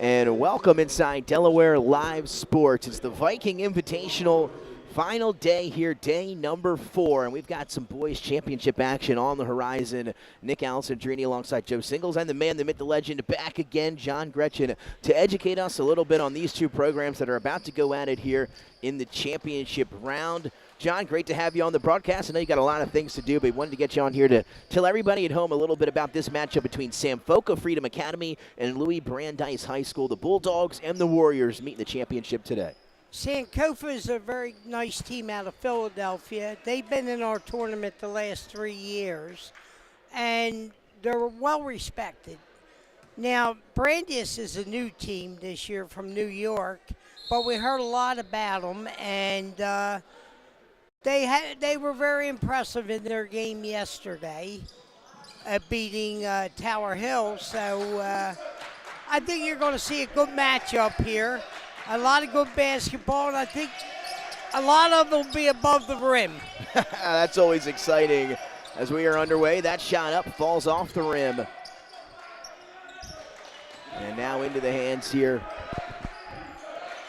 and welcome inside Delaware Live Sports. It's the Viking Invitational final day here, day number 4, and we've got some boys championship action on the horizon. Nick Alessandrini alongside Joe Singles and the man, the myth, the legend, back again, John Gretchen, to educate us a little bit on these two programs that are about to go at it here in the championship round. John, great to have you on the broadcast. I know you got a lot of things to do, but we wanted to get you on here to tell everybody at home a little bit about this matchup between Sankofa Freedom Academy and Louis Brandeis High School. The Bulldogs and the Warriors meet in the championship today. Sankofa is a very nice team out of Philadelphia. They've been in our tournament the last 3 years, and they're well respected. Now, Brandies is a new team this year from New York, but we heard a lot about them, and they were very impressive in their game yesterday, beating Tower Hill. So I think you're going to see a good matchup here. A lot of good basketball, and I think a lot of them will be above the rim. That's always exciting. As we are underway, that shot up falls off the rim. And now into the hands here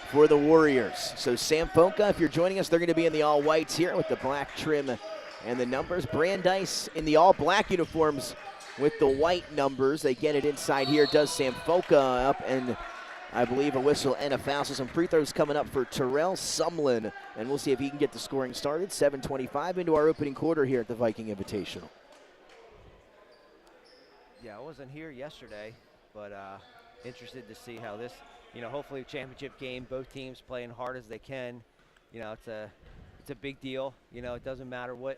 for the Warriors. So Sankofa, if you're joining us, they're going to be in the all-whites here with the black trim and the numbers. Brandeis in the all-black uniforms with the white numbers. They get it inside here. Does Sankofa up, and I believe a whistle and a foul. So some free throws coming up for Terrell Sumlin, and we'll see if he can get the scoring started. 7:25 into our opening quarter here at the Viking Invitational. Yeah, I wasn't here yesterday, but interested to see how this, hopefully a championship game, both teams playing hard as they can. It's a big deal. It doesn't matter what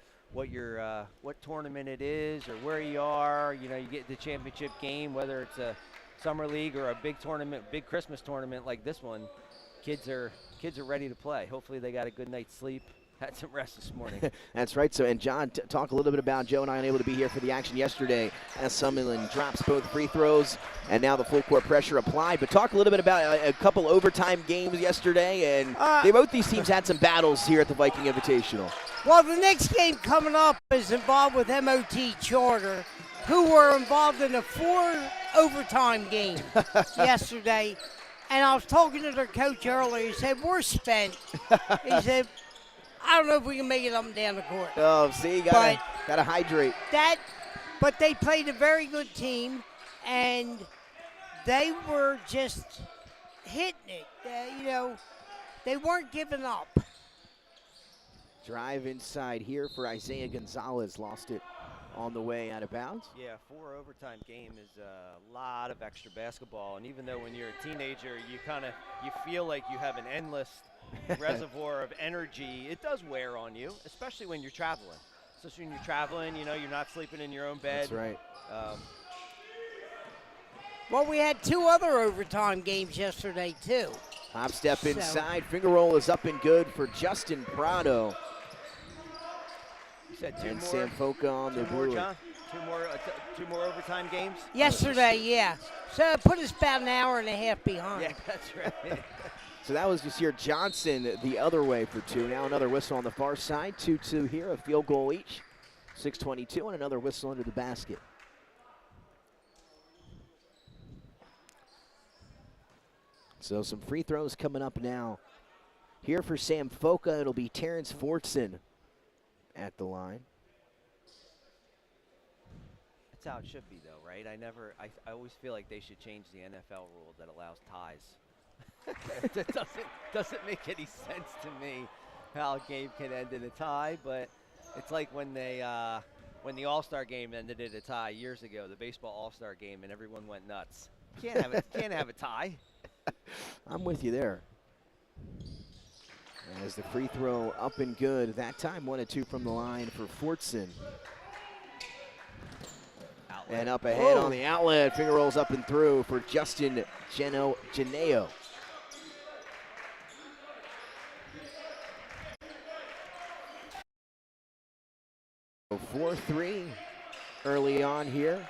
tournament it is or where you are. You get the championship game, whether it's a summer league or a big tournament, big Christmas tournament like this one. Kids are ready to play. Hopefully they got a good night's sleep, had some rest this morning. That's right. So, and John, talk a little bit about Joe and I unable to be here for the action yesterday as Summerlin drops both free throws, and now the full court pressure applied. But talk a little bit about a couple overtime games yesterday, and both these teams had some battles here at the Viking Invitational. Well, the next game coming up is involved with MOT Charter, who were involved in a 4 overtime game yesterday. And I was talking to their coach earlier. He said, we're spent. He said, I don't know if we can make it up and down the court. Oh, see, gotta hydrate. But they played a very good team, and they were just hitting it. They weren't giving up. Drive inside here for Isaiah Gonzalez. Lost it on the way out of bounds. Yeah, 4 overtime game is a lot of extra basketball, and even though when you're a teenager, you feel like you have an endless reservoir of energy, it does wear on you, especially when you're traveling. Especially when you're traveling, you're not sleeping in your own bed. That's right. Well, we had 2 other overtime games yesterday, too. Hop step inside. Finger roll is up and good for Justin Prado. You said and Sankofa on the blue. John? Two more overtime games? Yesterday, yeah. So it put us about an hour and a half behind. Yeah, that's right. So that was just here Johnson the other way for 2. Now another whistle on the far side. 2-2 here, a field goal each. 6:22 and another whistle under the basket. So some free throws coming up now. Here for Sankofa, it'll be Terrence Fortson at the line. That's how it should be, though, right? I always feel like they should change the NFL rule that allows ties. It doesn't make any sense to me how a game can end in a tie, but it's like when the All-Star game ended in a tie years ago, the baseball All-Star game, and everyone went nuts. Can't have a tie. I'm with you there. As the free throw up and good, that time 1 of 2 from the line for Fortson. Outlet. And up ahead on the outlet, finger rolls up and through for Justin Geneo. So 4-3 early on here.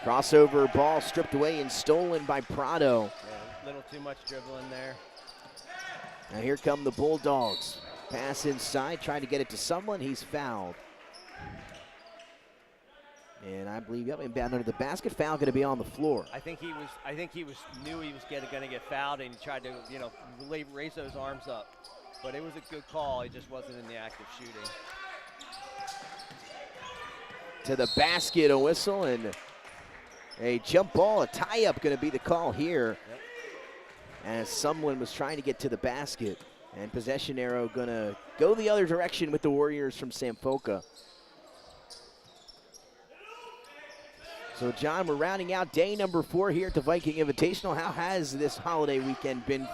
Crossover ball stripped away and stolen by Prado. Yeah, a little too much dribbling there. Now here come the Bulldogs. Pass inside, trying to get it to someone. He's fouled. And I believe, yep, inbound under the basket. Foul going to be on the floor. I think he knew he was going to get fouled, and he tried to, raise those arms up. But it was a good call. He just wasn't in the act of shooting. To the basket, a whistle, and a jump ball, a tie-up going to be the call here. Yep. As someone was trying to get to the basket. And possession arrow going to go the other direction with the Warriors from Sankofa. So, John, we're rounding out day number 4 here at the Viking Invitational. How has this holiday weekend been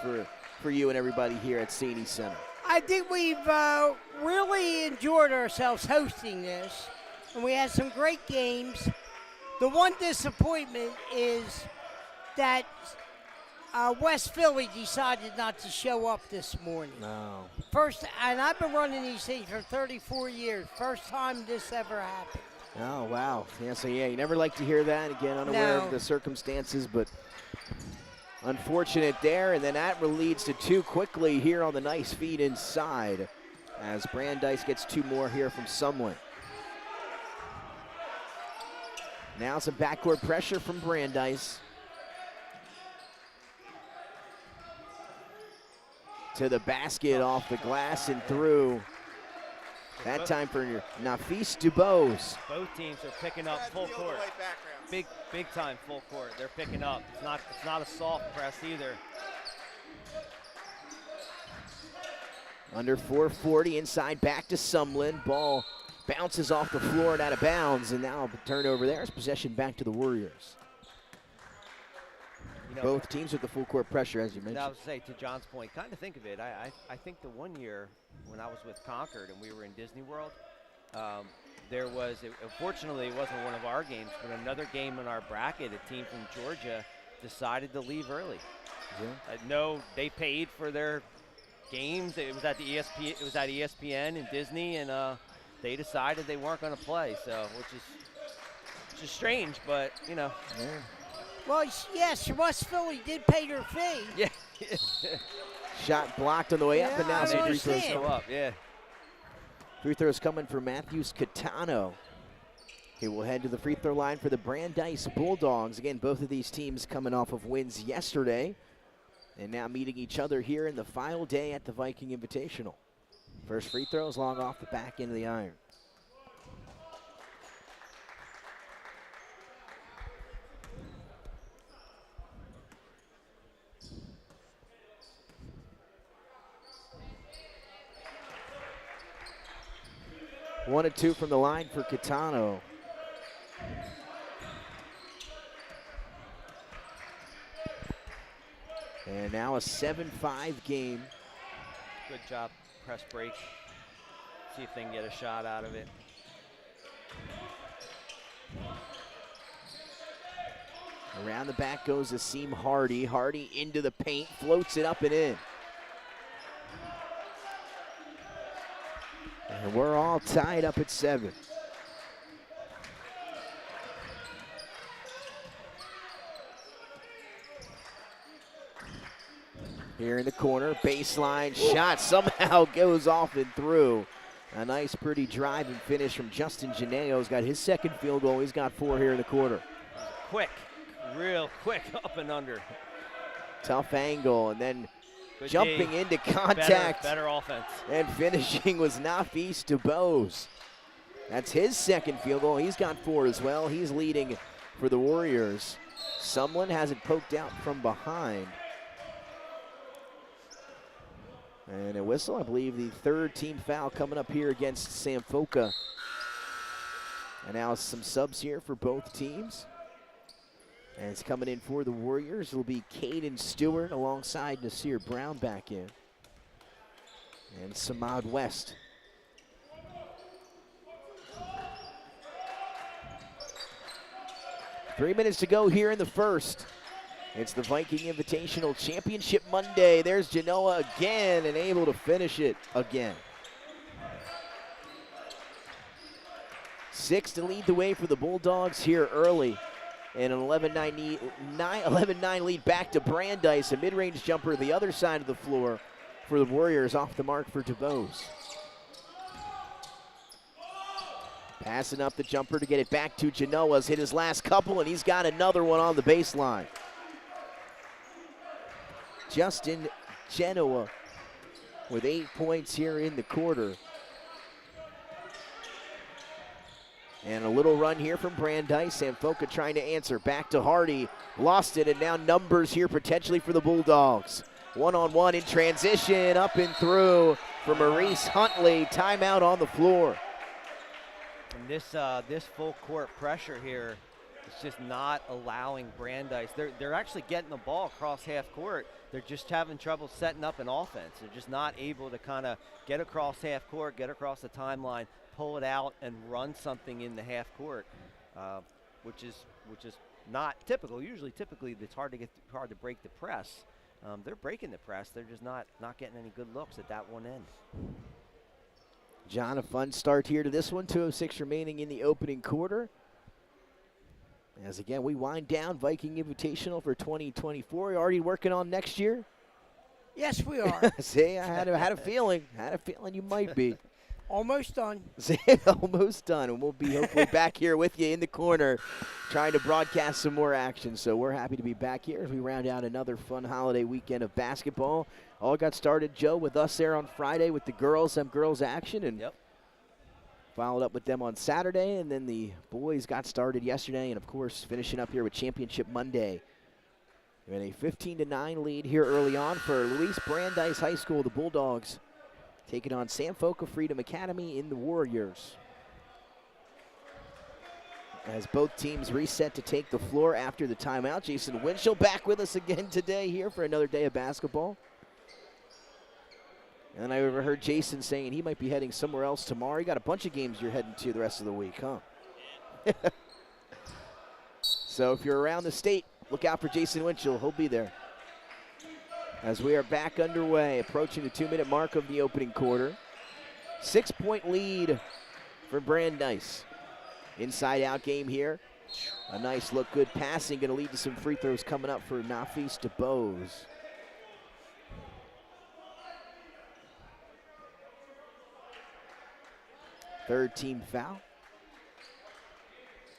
for you and everybody here at Sandy Center? I think we've really enjoyed ourselves hosting this, and we had some great games. The one disappointment is that West Philly decided not to show up this morning. No. First, and I've been running these things for 34 years. First time this ever happened. Oh, wow. Yeah, so, you never like to hear that. Again, unaware of the circumstances, but unfortunate there. And then that leads to 2 quickly here on the nice feed inside as Brandies gets 2 more here from someone. Now some backcourt pressure from Brandies. To the basket, off the glass and through. That time for Nafis Dubose. Both teams are picking up full court. Big time full court. They're picking up. It's not a soft press either. Under 4:40, inside back to Sumlin. Ball bounces off the floor and out of bounds, and now a turnover there. It's possession back to the Warriors. Both teams with the full court pressure, as you mentioned. I would say, to John's point, kind of think of it. I think the one year when I was with Concord and we were in Disney World, there was, unfortunately it wasn't one of our games, but another game in our bracket, a team from Georgia decided to leave early. Yeah. No, they paid for their games. It was at the ESPN and Disney, and they decided they weren't going to play. So, which is strange, but Yeah. Well, yes, West Philly did pay their fee. Yeah. Shot blocked on the way up, and now some free throws go up. Yeah. Free throws coming for Matthews Catano. He will head to the free throw line for the Brandeis Bulldogs. Again, both of these teams coming off of wins yesterday, and now meeting each other here in the final day at the Viking Invitational. First free throw is long off the back end of the iron. One and 2 from the line for Catano. And now a 7-5 game. Good job, press break. See if they can get a shot out of it. Around the back goes Asim Hardy. Hardy into the paint, floats it up and in. And we're all tied up at 7. Here in the corner, baseline shot somehow goes off and through. A nice, pretty drive and finish from Justin Janeo's got his second field goal. He's got 4 here in the quarter. Quick, real quick, up and under. Tough angle, and then Good jumping D. into contact. Better offense. And finishing was Nafis Dubose. That's his second field goal. He's got 4 as well. He's leading for the Warriors. Someone has it poked out from behind. And a whistle, I believe the 3rd team foul coming up here against Sankofa. And now some subs here for both teams. And it's coming in for the Warriors. It'll be Caden Stewart alongside Nasir Brown back in. And Samad West. Three minutes to go here in the first. It's the Viking Invitational Championship Monday. There's Genoa again and able to finish it again. 6 to lead the way for the Bulldogs here early. And an 11-9 lead back to Brandeis. A mid-range jumper the other side of the floor for the Warriors, off the mark for DeVos. Passing up the jumper to get it back to Genoa's. Hit his last couple, and he's got another one on the baseline. Justin Genoa with 8 points here in the quarter. And a little run here from Brandies. Sankofa trying to answer. Back to Hardy. Lost it, and now numbers here potentially for the Bulldogs. One-on-one in transition, up and through for Maurice Huntley. Timeout on the floor. And this full court pressure here is just not allowing Brandies. They're actually getting the ball across half court. They're just having trouble setting up an offense. They're just not able to kind of get across half court, get across the timeline, pull it out, and run something in the half court, which is not typical. Typically, it's hard to break the press. They're breaking the press. They're just not getting any good looks at that one end. John, a fun start here to this one. 2:06 remaining in the opening quarter. As again, we wind down Viking Invitational for 2024. You're already working on next year? Yes, we are. See, I had a feeling. Had a feeling you might be. Almost done. Almost done, and we'll be hopefully back here with you in the corner trying to broadcast some more action. So we're happy to be back here as we round out another fun holiday weekend of basketball. All got started, Joe, with us there on Friday with the girls action, and followed up with them on Saturday, and then the boys got started yesterday, and of course finishing up here with Championship Monday. And a 15-9 lead here early on for Luis Brandies High School, the Bulldogs, taking on Sankofa Freedom Academy in the Warriors. As both teams reset to take the floor after the timeout. Jason Winchell back with us again today here for another day of basketball. And I overheard Jason saying he might be heading somewhere else tomorrow. You got a bunch of games you're heading to the rest of the week, huh? So if you're around the state, look out for Jason Winchell. He'll be there. As we are back underway, approaching the 2-minute mark of the opening quarter. 6-point lead for Brandies. Inside-out game here. A nice look, good passing, going to lead to some free throws coming up for Nafis DeBose. Third team foul.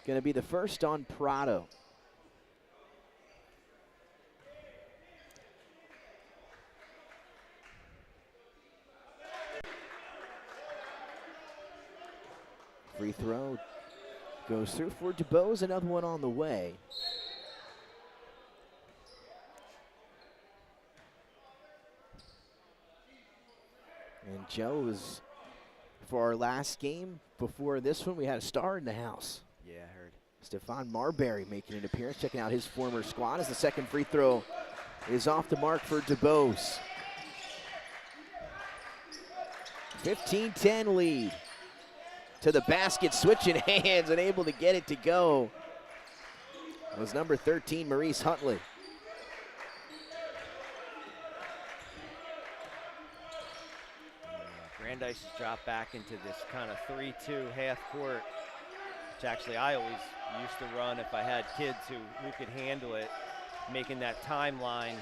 Going to be the first on Prado. Free throw goes through for DeBose, another one on the way. And Joe is, for our last game before this one, we had a star in the house. Yeah, I heard. Stephon Marbury making an appearance, checking out his former squad as the second free throw is off the mark for DeBose. 15-10 lead. To the basket, switching hands and able to get it to go. It was number 13, Maurice Huntley. Brandies has dropped back into this kind of 3-2 half court, which actually I always used to run if I had kids who could handle it, making that timeline.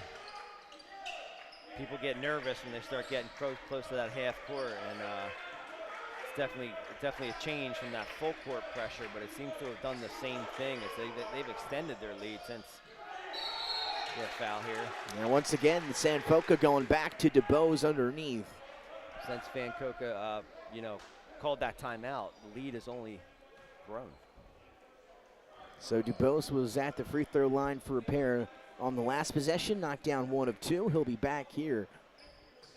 People get nervous when they start getting close to that half court, and it's definitely a change from that full court pressure, but it seems to have done the same thing as they've extended their lead since the foul here. And once again, the Sankofa going back to DeBose underneath. Since Sankofa, called that timeout, the lead has only grown. So DeBose was at the free throw line for a pair on the last possession, knocked down 1 of 2. He'll be back here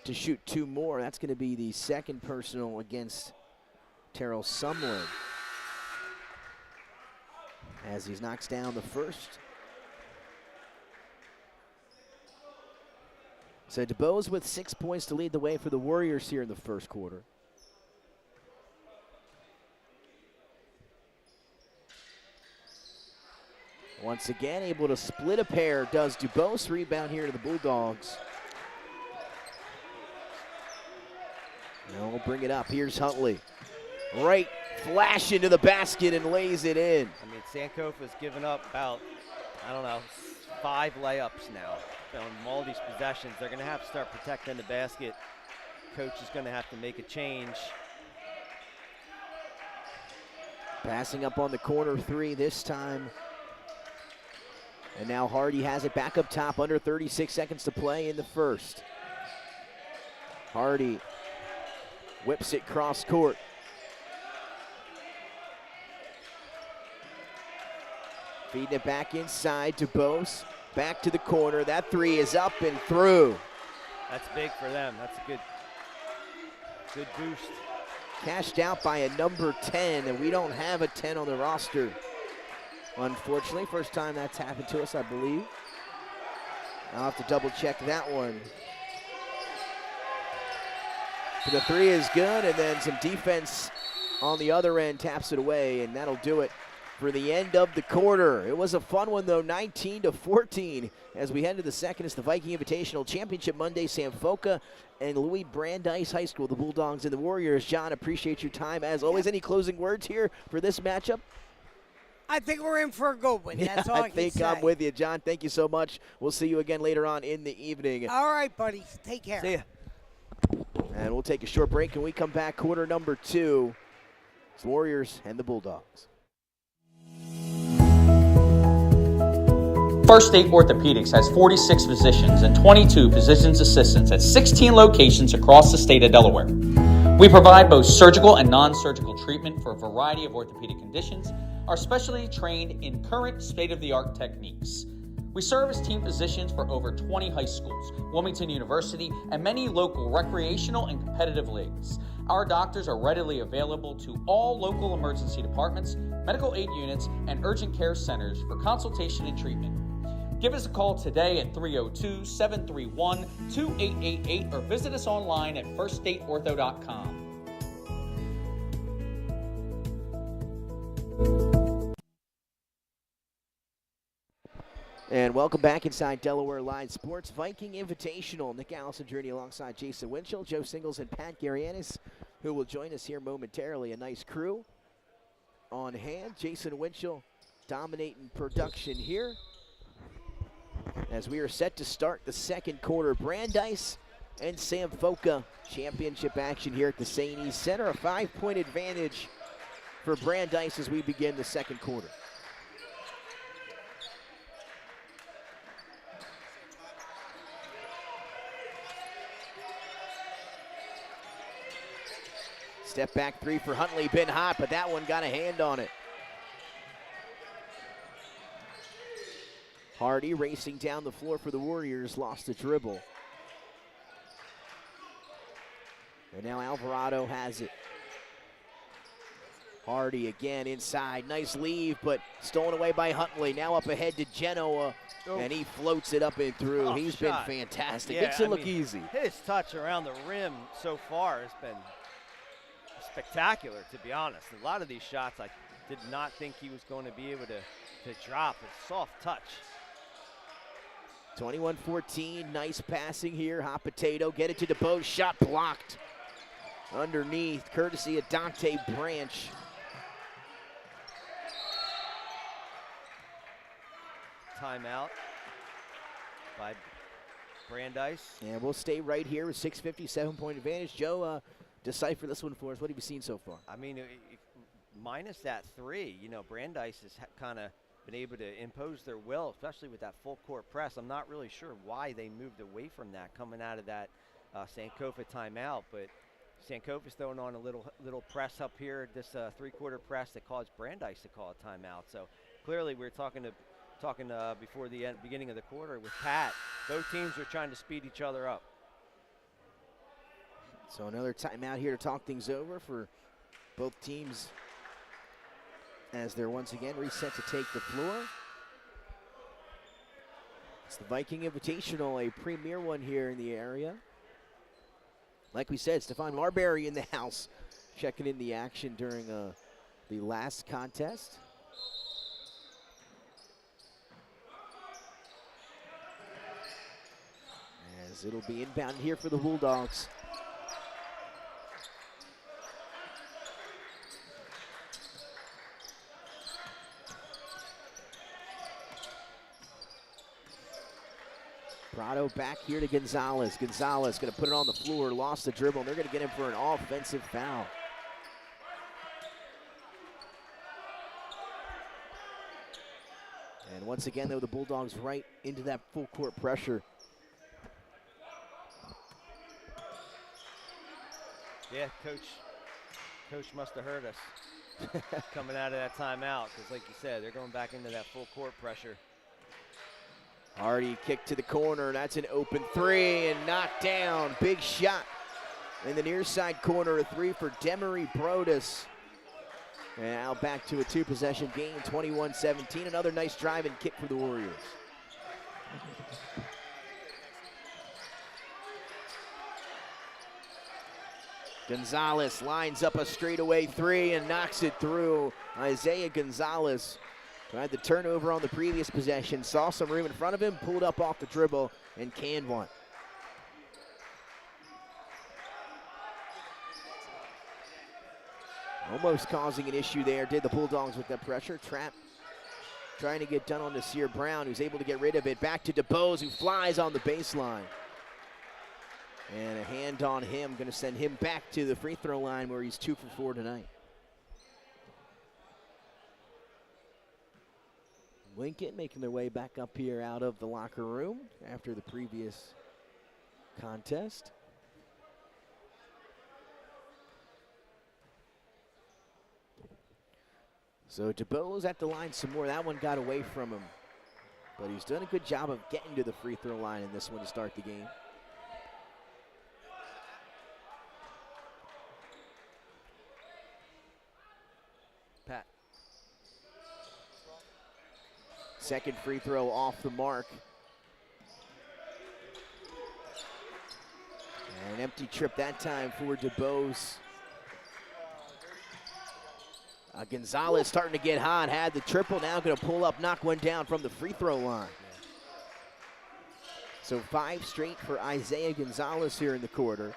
to shoot 2 more. That's going to be the second personal against Terrell Sumlin, as he knocks down the first. So DeBose with 6 points to lead the way for the Warriors here in the first quarter. Once again, able to split a pair, does DeBose. Rebound here to the Bulldogs. Now we'll bring it up. Here's Huntley. Right flash into the basket and lays it in. I mean, Sankofa's given up about, 5 layups now on all these possessions. They're going to have to start protecting the basket. Coach is going to have to make a change. Passing up on the corner three this time. And now Hardy has it back up top, under 36 seconds to play in the first. Hardy whips it cross court. Feeding it back inside to Bose. Back to the corner. That three is up and through. That's big for them. That's a good boost. Cashed out by a number 10, and we don't have a 10 on the roster. Unfortunately, first time that's happened to us, I believe. I'll have to double check that one. But the three is good, and then some defense on the other end taps it away, and that'll do it for the end of the quarter. It was a fun one, though, 19-14 as we head to the second. It's the Viking Invitational Championship Monday, Sankofa and Louis Brandeis High School, the Bulldogs and the Warriors. John, appreciate your time. As always, any closing words here for this matchup? I think we're in for a good one. That's all I can say. I'm with you, John. Thank you so much. We'll see you again later on in the evening. All right, buddy. Take care. See ya. And we'll take a short break, and we come back quarter number 2. It's the Warriors and the Bulldogs. First State Orthopedics has 46 physicians and 22 physician's assistants at 16 locations across the state of Delaware. We provide both surgical and non-surgical treatment for a variety of orthopedic conditions, are specially trained in current state-of-the-art techniques. We serve as team physicians for over 20 high schools, Wilmington University, and many local recreational and competitive leagues. Our doctors are readily available to all local emergency departments, medical aid units, and urgent care centers for consultation and treatment. Give us a call today at 302-731-2888 or visit us online at firststateortho.com. And welcome back inside Delaware Live Sports. Viking Invitational. Nick Allison journey alongside Jason Winchell, Joe Singles, and Pat Garianis, who will join us here momentarily. A nice crew on hand. Jason Winchell dominating production here as we are set to start the second quarter. Brandies and Sankofa championship action here at the St. East Center. A 5-point advantage for Brandies as we begin the second quarter. Step back three for Huntley, been hot, but that one got a hand on it. Hardy racing down the floor for the Warriors, lost the dribble. And now Alvarado has it. Hardy again inside, nice leave, but stolen away by Huntley. Now up ahead to Genoa, and he floats it up and through. He's been fantastic. Makes it look easy. His touch around the rim so far has been spectacular, to be honest. A lot of these shots I did not think he was going to be able to drop. A soft touch. 21-14, nice passing here. Hot potato, get it to DeBose, shot blocked. Underneath, courtesy of Dante Branch. Timeout by Brandies. And we'll stay right here with 6:50, 7-point advantage. Joe, decipher this one for us. What have you seen so far? I mean, minus that three, you know, Brandies has kind of been able to impose their will, especially with that full court press. I'm not really sure why they moved away from that coming out of that Sankofa timeout, but Sankofa's throwing on a little press up here, this three-quarter press that caused Brandies to call a timeout. So clearly we're talking before the beginning of the quarter with Pat. Both teams are trying to speed each other up. So another timeout here to talk things over for both teams as they're once again reset to take the floor. It's the Viking Invitational, a premier one here in the area. Like we said, Stefan Marbury in the house, checking in the action during the last contest. As it'll be inbound here for the Bulldogs. Prado back here to Gonzalez. Gonzalez going to put it on the floor, lost the dribble, and they're going to get him for an offensive foul. And once again, though, the Bulldogs right into that full court pressure. Yeah, Coach must have heard us coming out of that timeout, because like you said, they're going back into that full court pressure. Hardy kick to the corner. That's an open three and knocked down. Big shot in the near side corner. A three for Demery Brodus. And now back to a two-possession game, 21-17. Another nice drive and kick for the Warriors. Gonzalez lines up a straightaway three and knocks it through. Isaiah Gonzalez, who had the turnover on the previous possession, saw some room in front of him, pulled up off the dribble, and canned one. Almost causing an issue there, did the Bulldogs with that pressure. Trap trying to get done on Nasir Brown, who's able to get rid of it. Back to DeBose, who flies on the baseline. And a hand on him, going to send him back to the free throw line where he's 2 for 4 tonight. Lincoln making their way back up here out of the locker room after the previous contest. So DeBose at the line some more. That one got away from him. But he's done a good job of getting to the free throw line in this one to start the game. Pat. Second free throw off the mark. And an empty trip that time for DeBose. Gonzalez starting to get hot, had the triple, now going to pull up, knock one down from the free throw line. So 5 straight for Isaiah Gonzalez here in the quarter.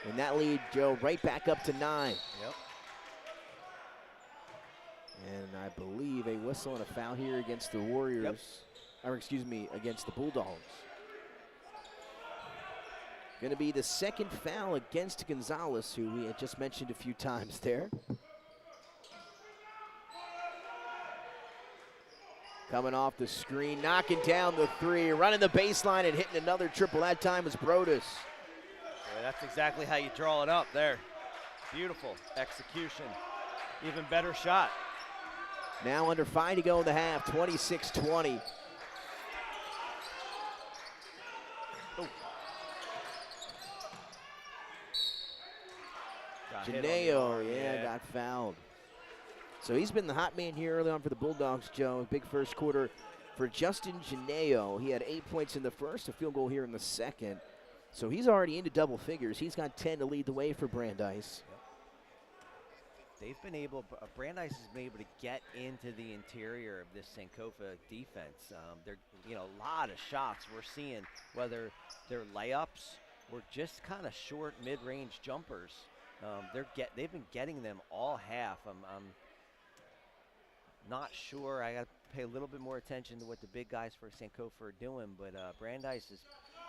And that lead, Joe, right back up to 9. Yep. And I believe a whistle and a foul here against the Warriors, yep. Or excuse me, against the Bulldogs. Going to be the second foul against Gonzalez, who we had just mentioned a few times there. Coming off the screen, knocking down the three, running the baseline and hitting another triple. That time was Brodus. Yeah, that's exactly how you draw it up there. Beautiful execution. Even better shot. Now under 5 to go in the half, 26-20. Janeo, got fouled. So he's been the hot man here early on for the Bulldogs, Joe. Big first quarter for Justin Janeo. He had 8 points in the first, a field goal here in the second. So he's already into double figures. He's got 10 to lead the way for Brandies. They've been able, Brandies has been able to get into the interior of this Sankofa defense. They're, a lot of shots we're seeing, whether they're layups or just kind of short mid-range jumpers. They've been getting them all half. I'm not sure. I got to pay a little bit more attention to what the big guys for Sankofa are doing, but Brandies is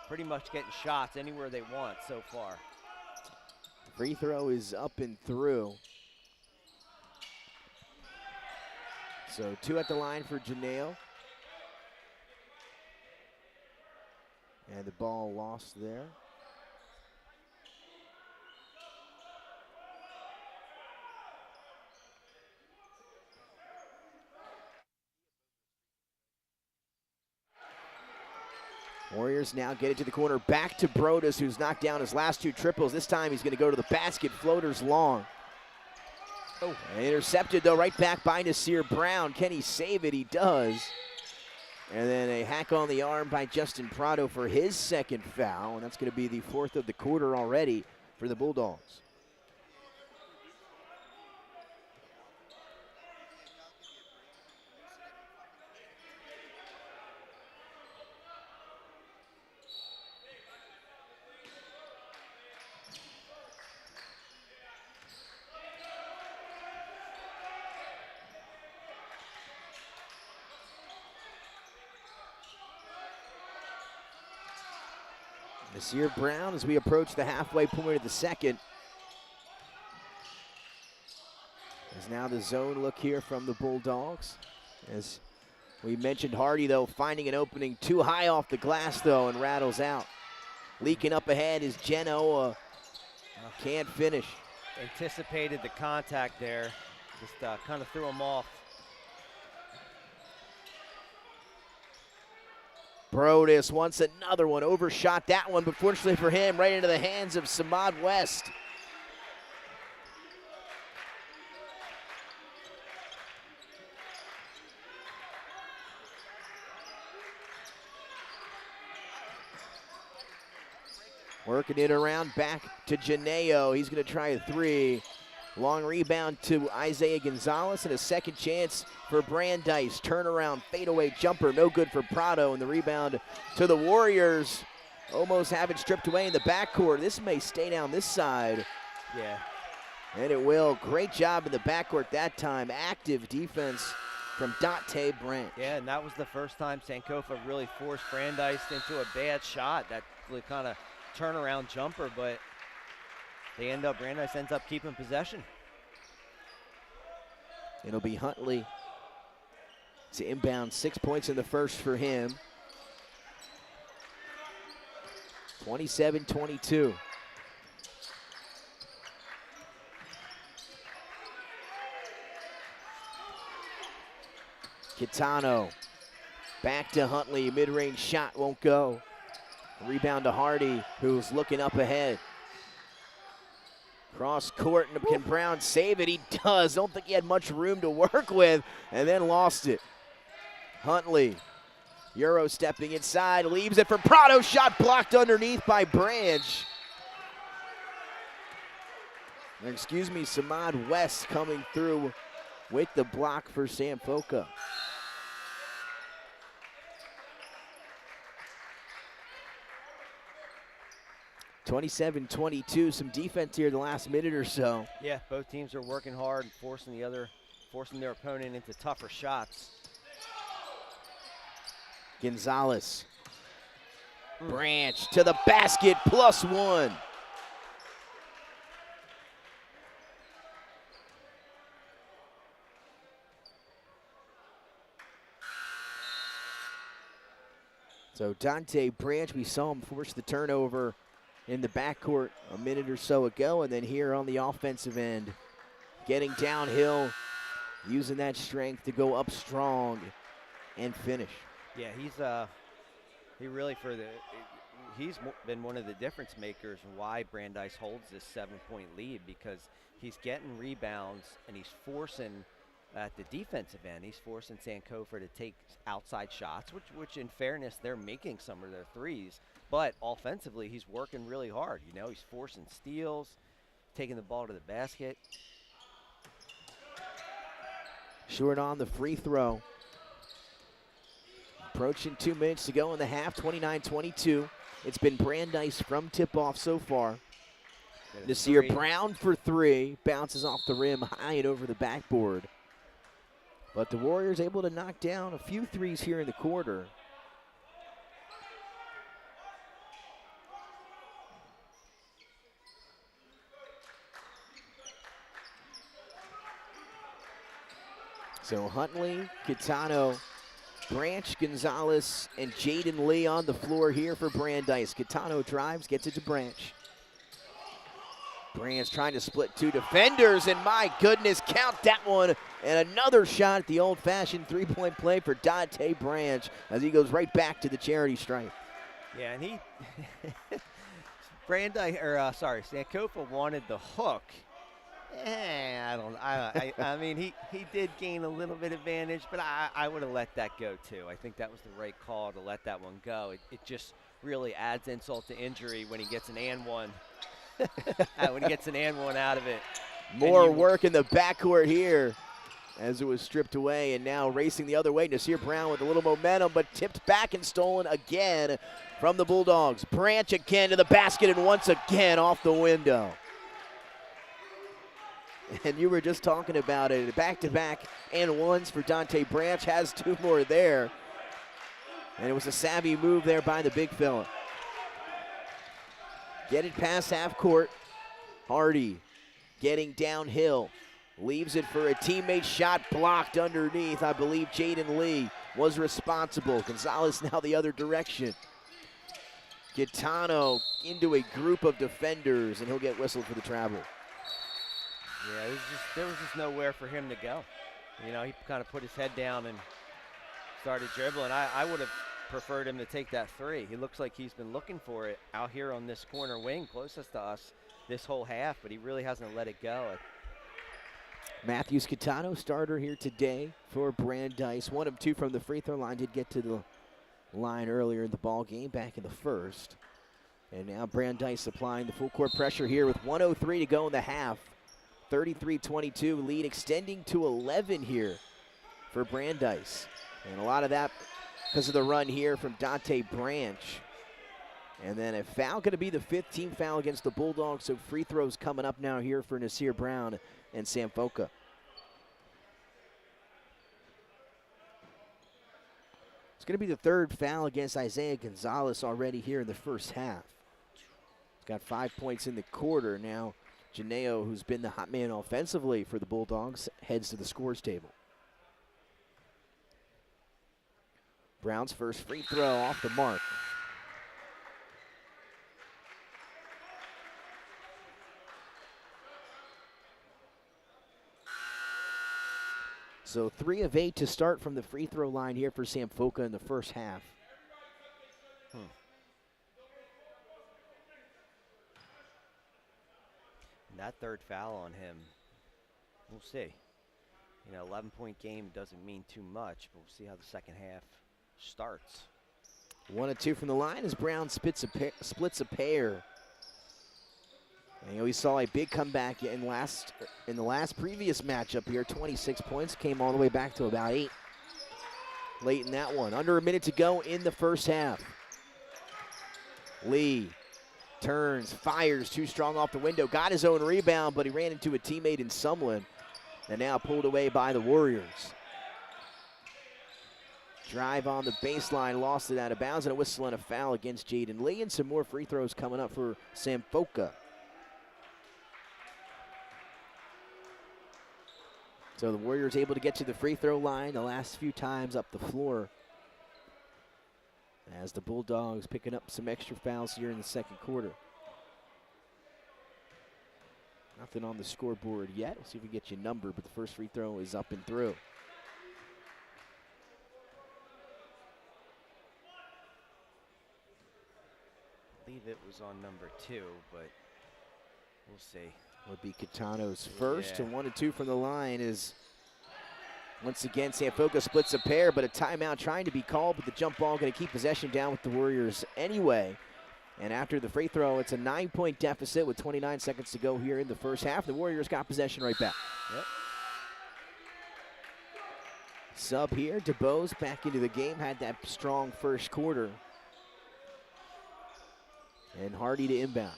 pretty much getting shots anywhere they want so far. Free throw is up and through. So 2 at the line for Janelle. And the ball lost there. Warriors now get it to the corner, back to Brodus, who's knocked down his last 2 triples. This time he's going to go to the basket, floaters long. Oh. And intercepted, though, right back by Nasir Brown. Can he save it? He does. And then a hack on the arm by Justin Prado for his second foul, and that's going to be the 4th of the quarter already for the Bulldogs. Nasir Brown as we approach the halfway point of the second. As now the zone look here from the Bulldogs. As We mentioned Hardy, though, finding an opening too high off the glass, though, and rattles out. Leaking up ahead is Genoa. Can't finish. Anticipated the contact there. Just kind of threw him off. Brodus wants another one. Overshot that one, but fortunately for him, right into the hands of Samad West. Working it around back to Janeo. He's going to try a three. Long rebound to Isaiah Gonzalez and a second chance for Brandies. Turnaround fadeaway jumper, no good for Prado, and the rebound to the Warriors. Almost have it stripped away in the backcourt. This may stay down this side. Yeah. And it will. Great job in the backcourt that time. Active defense from Dante Branch. Yeah, and that was the first time Sankofa really forced Brandies into a bad shot. That kind of turnaround jumper, but Brandies ends up keeping possession. It'll be Huntley to inbound. 6 points in the first for him. 27-22. Kitano back to Huntley. Mid-range shot won't go. Rebound to Hardy, who's looking up ahead. Cross court, and can Brown save it? He does. Don't think he had much room to work with, and then lost it. Huntley, Euro stepping inside, leaves it for Prado. Shot blocked underneath by Branch. Excuse me, Samad West coming through with the block for Sankofa. (27-22). Some defense here the last minute or so. Yeah, both teams are working hard and forcing their opponent into tougher shots. Gonzalez. Branch to the basket, +1. So Dante Branch, we saw him force the turnover in the backcourt a minute or so ago, and then here on the offensive end, getting downhill, using that strength to go up strong and finish. Yeah, he's been one of the difference makers why Brandies holds this 7-point lead, because he's getting rebounds and he's forcing at the defensive end. He's forcing Sankofa to take outside shots, which in fairness, they're making some of their threes. But offensively, he's working really hard. You know, he's forcing steals, taking the ball to the basket. Short on the free throw. Approaching 2 minutes to go in the half, 29-22. It's been Brandies from tip-off so far. Nasir Brown for three. Bounces off the rim high and over the backboard. But the Warriors able to knock down a few threes here in the quarter. So Huntley, Kitano, Branch, Gonzalez, and Jaden Lee on the floor here for Brandies. Kitano drives, gets it to Branch. Branch trying to split two defenders, and my goodness, count that one. And another shot at the old-fashioned three-point play for Dante Branch as he goes right back to the charity stripe. Yeah, and he, Sankofa wanted the hook. I mean, he did gain a little bit advantage, but I would have let that go too. I think that was the right call to let that one go. It just really adds insult to injury when he gets an and one. When he gets an and one out of it. More work in the backcourt here as it was stripped away, and now racing the other way. Nasir Brown with a little momentum, but tipped back and stolen again from the Bulldogs. Branch again to the basket, and once again off the window. And you were just talking about it, back-to-back and ones for Dante Branch, has two more there. And it was a savvy move there by the big fella. Get it past half court. Hardy getting downhill. Leaves it for a teammate, shot blocked underneath. I believe Jaden Lee was responsible. Gonzalez now the other direction. Gitano into a group of defenders, and he'll get whistled for the travel. Yeah, there was just nowhere for him to go. You know, he kind of put his head down and started dribbling. I would have preferred him to take that three. He looks like he's been looking for it out here on this corner wing closest to us this whole half, but he really hasn't let it go. Matthews Catano, starter here today for Brandeis. 1 of 2 from the free throw line. Did get to the line earlier in the ball game, back in the first. And now Brandeis applying the full court pressure here with 1:03 to go in the half. 33-22 lead extending to 11 here for Brandeis. And a lot of that because of the run here from Dante Branch. And then a foul going to be the 5th team foul against the Bulldogs. So free throws coming up now here for Nasir Brown and Sankofa. It's going to be the 3rd foul against Isaiah Gonzalez already here in the first half. He's got 5 points in the quarter. Now Janeo, who's been the hot man offensively for the Bulldogs, heads to the scores table. Brown's first free throw off the mark. So 3 of 8 to start from the free throw line here for Sankofa in the first half. And that 3rd foul on him, we'll see. You know, 11-point game doesn't mean too much, but we'll see how the second half starts. 1 of 2 from the line as Brown splits a pair. And we saw a big comeback in the last previous matchup here. 26 points, came all the way back to about 8 late in that one. Under a minute to go in the first half. Lee turns, fires, too strong off the window. Got his own rebound, but he ran into a teammate in Sumlin. And now pulled away by the Warriors. Drive on the baseline, lost it out of bounds, and a whistle and a foul against Jaden Lee. And some more free throws coming up for Sankofa. So the Warriors able to get to the free throw line the last few times up the floor. As the Bulldogs picking up some extra fouls here in the second quarter. Nothing on the scoreboard yet. We'll see if we get you a number, but the first free throw is up and through. I believe it was on number 2, but we'll see. Would be Catano's first, Yeah. and 1 and 2 from the line is once again Sankofa splits a pair, but a timeout trying to be called, but the jump ball going to keep possession down with the Warriors anyway. And after the free throw, it's a 9-point deficit with 29 seconds to go here in the first half. The Warriors got possession right back. Yep. Sub here, DeBose back into the game, had that strong first quarter. And Hardy to inbound.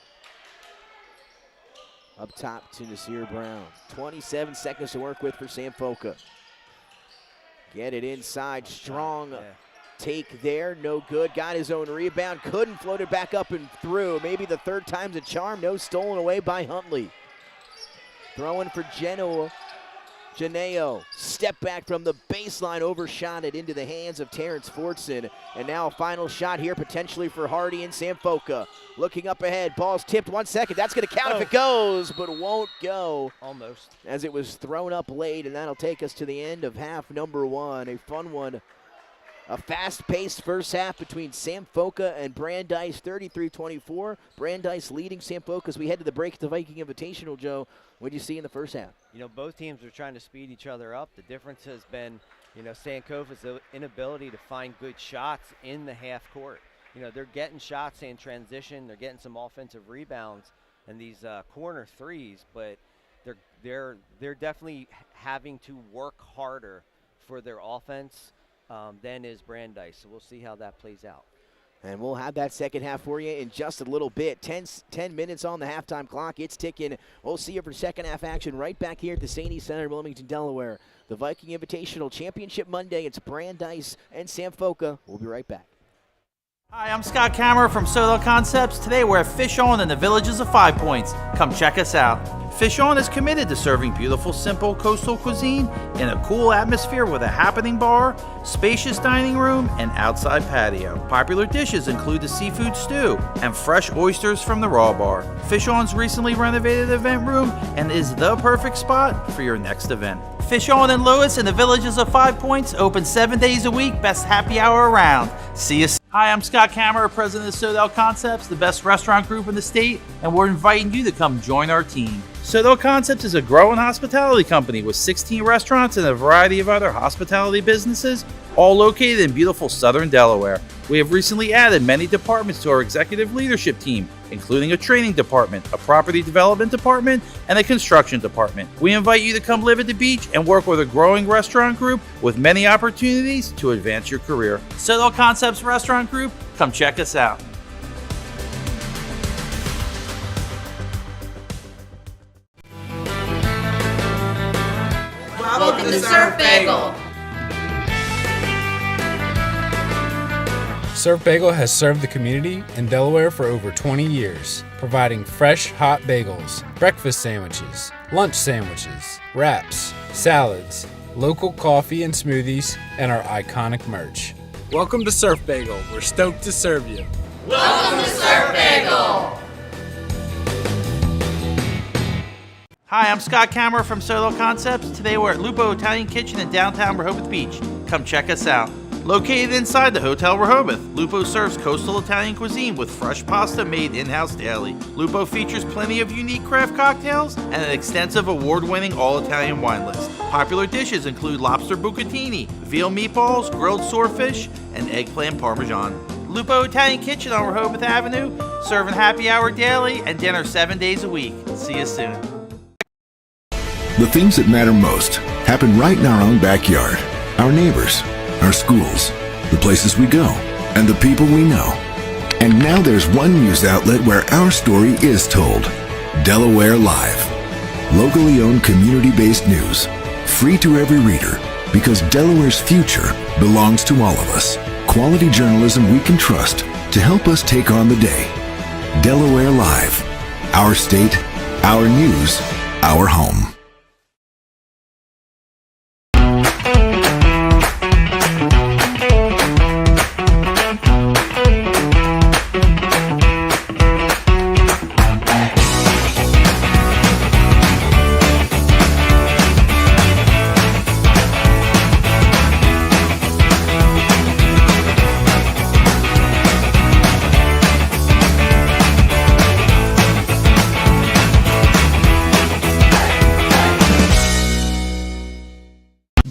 Up top to Nasir Brown. 27 seconds to work with for Sankofa. Get it inside, strong take there, no good. Got his own rebound, couldn't float it back up and through. Maybe the 3rd time's a charm, no, stolen away by Huntley. Throwing for Janeo. Step back from the baseline, overshot it into the hands of Terrence Fortson. And now a final shot here potentially for Hardy and Sankofa. Looking up ahead, ball's tipped 1 second. That's going to count if it goes, but won't go. Almost. As it was thrown up late, and that'll take us to the end of half number 1. A fun one. A fast-paced first half between Sankofa and Brandeis, 33-24. Brandeis leading Sankofa as we head to the break at the Viking Invitational, Joe. What did you see in the first half? You know, both teams are trying to speed each other up. The difference has been, you know, Sankofa's inability to find good shots in the half court. You know, they're getting shots in transition. They're getting some offensive rebounds and these corner threes, but they're definitely having to work harder for their offense than is Brandeis. So we'll see how that plays out. And we'll have that second half for you in just a little bit. 10 minutes on the halftime clock. It's ticking. We'll see you for second half action right back here at the St. Center in Wilmington, Delaware. The Viking Invitational Championship Monday. It's Brandeis and Sankofa. We'll be right back. Hi, I'm Scott Kammerer from Soto Concepts. Today we're at Fish On in the Villages of 5 Points. Come check us out. Fish On is committed to serving beautiful, simple coastal cuisine in a cool atmosphere with a happening bar, spacious dining room, and outside patio. Popular dishes include the seafood stew and fresh oysters from the raw bar. Fish On's recently renovated event room and is the perfect spot for your next event. Fish On in Lewis in the Villages of 5 Points, open 7 days a week, best happy hour around. See you soon. Hi, I'm Scott Kammerer, president of Soto Concepts, the best restaurant group in the state, and we're inviting you to come join our team. Soto Concepts is a growing hospitality company with 16 restaurants and a variety of other hospitality businesses, all located in beautiful southern Delaware. We have recently added many departments to our executive leadership team, including a training department, a property development department, and a construction department. We invite you to come live at the beach and work with a growing restaurant group with many opportunities to advance your career. Soto Concepts Restaurant Group, come check us out. Welcome to Surf Bagel. Surf Bagel has served the community in Delaware for over 20 years, providing fresh, hot bagels, breakfast sandwiches, lunch sandwiches, wraps, salads, local coffee and smoothies, and our iconic merch. Welcome to Surf Bagel. We're stoked to serve you. Welcome to Surf Bagel. Hi, I'm Scott Kammerer from Soto Concepts. Today we're at Lupo Italian Kitchen in downtown Rehoboth Beach. Come check us out. Located inside the Hotel Rehoboth, Lupo serves coastal Italian cuisine with fresh pasta made in-house daily. Lupo features plenty of unique craft cocktails and an extensive award-winning all-Italian wine list. Popular dishes include lobster bucatini, veal meatballs, grilled swordfish, and eggplant parmesan. Lupo Italian Kitchen on Rehoboth Avenue, serving happy hour daily and dinner 7 days a week. See you soon. The things that matter most happen right in our own backyard. Our neighbors, our schools, the places we go, and the people we know. And now there's one news outlet where our story is told. Delaware Live. Locally owned community-based news. Free to every reader, because Delaware's future belongs to all of us. Quality journalism we can trust to help us take on the day. Delaware Live. Our state, our news, our home.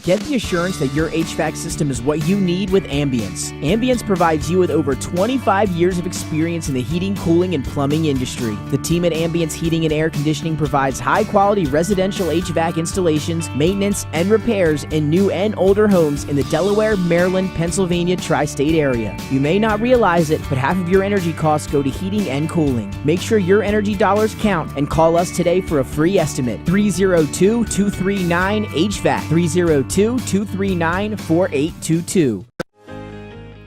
Get the assurance that your HVAC system is what you need with Ambience. Ambience provides you with over 25 years of experience in the heating, cooling, and plumbing industry. The team at Ambience Heating and Air Conditioning provides high-quality residential HVAC installations, maintenance, and repairs in new and older homes in the Delaware, Maryland, Pennsylvania tri-state area. You may not realize it, but half of your energy costs go to heating and cooling. Make sure your energy dollars count and call us today for a free estimate. 302-239-HVAC. 302-239-4822.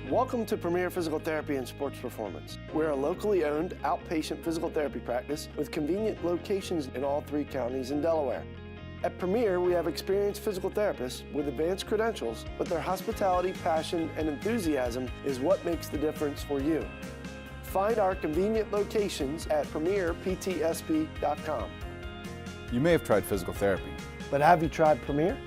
Welcome to Premier Physical Therapy and Sports Performance. We're a locally owned outpatient physical therapy practice with convenient locations in all 3 counties in Delaware. At Premier, we have experienced physical therapists with advanced credentials, but their hospitality, passion, and enthusiasm is what makes the difference for you. Find our convenient locations at premierptsp.com. You may have tried physical therapy, but have you tried Premier?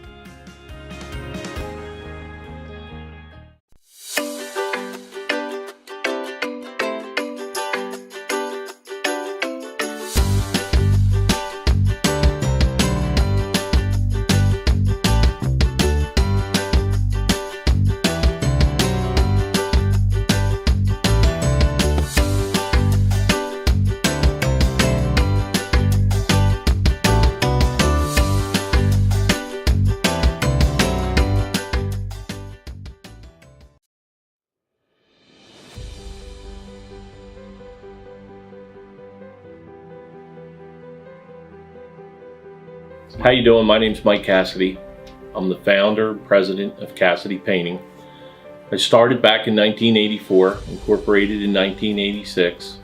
How you doing? My name's Mike Cassidy. I'm the founder and president of Cassidy Painting. I started back in 1984, incorporated in 1986.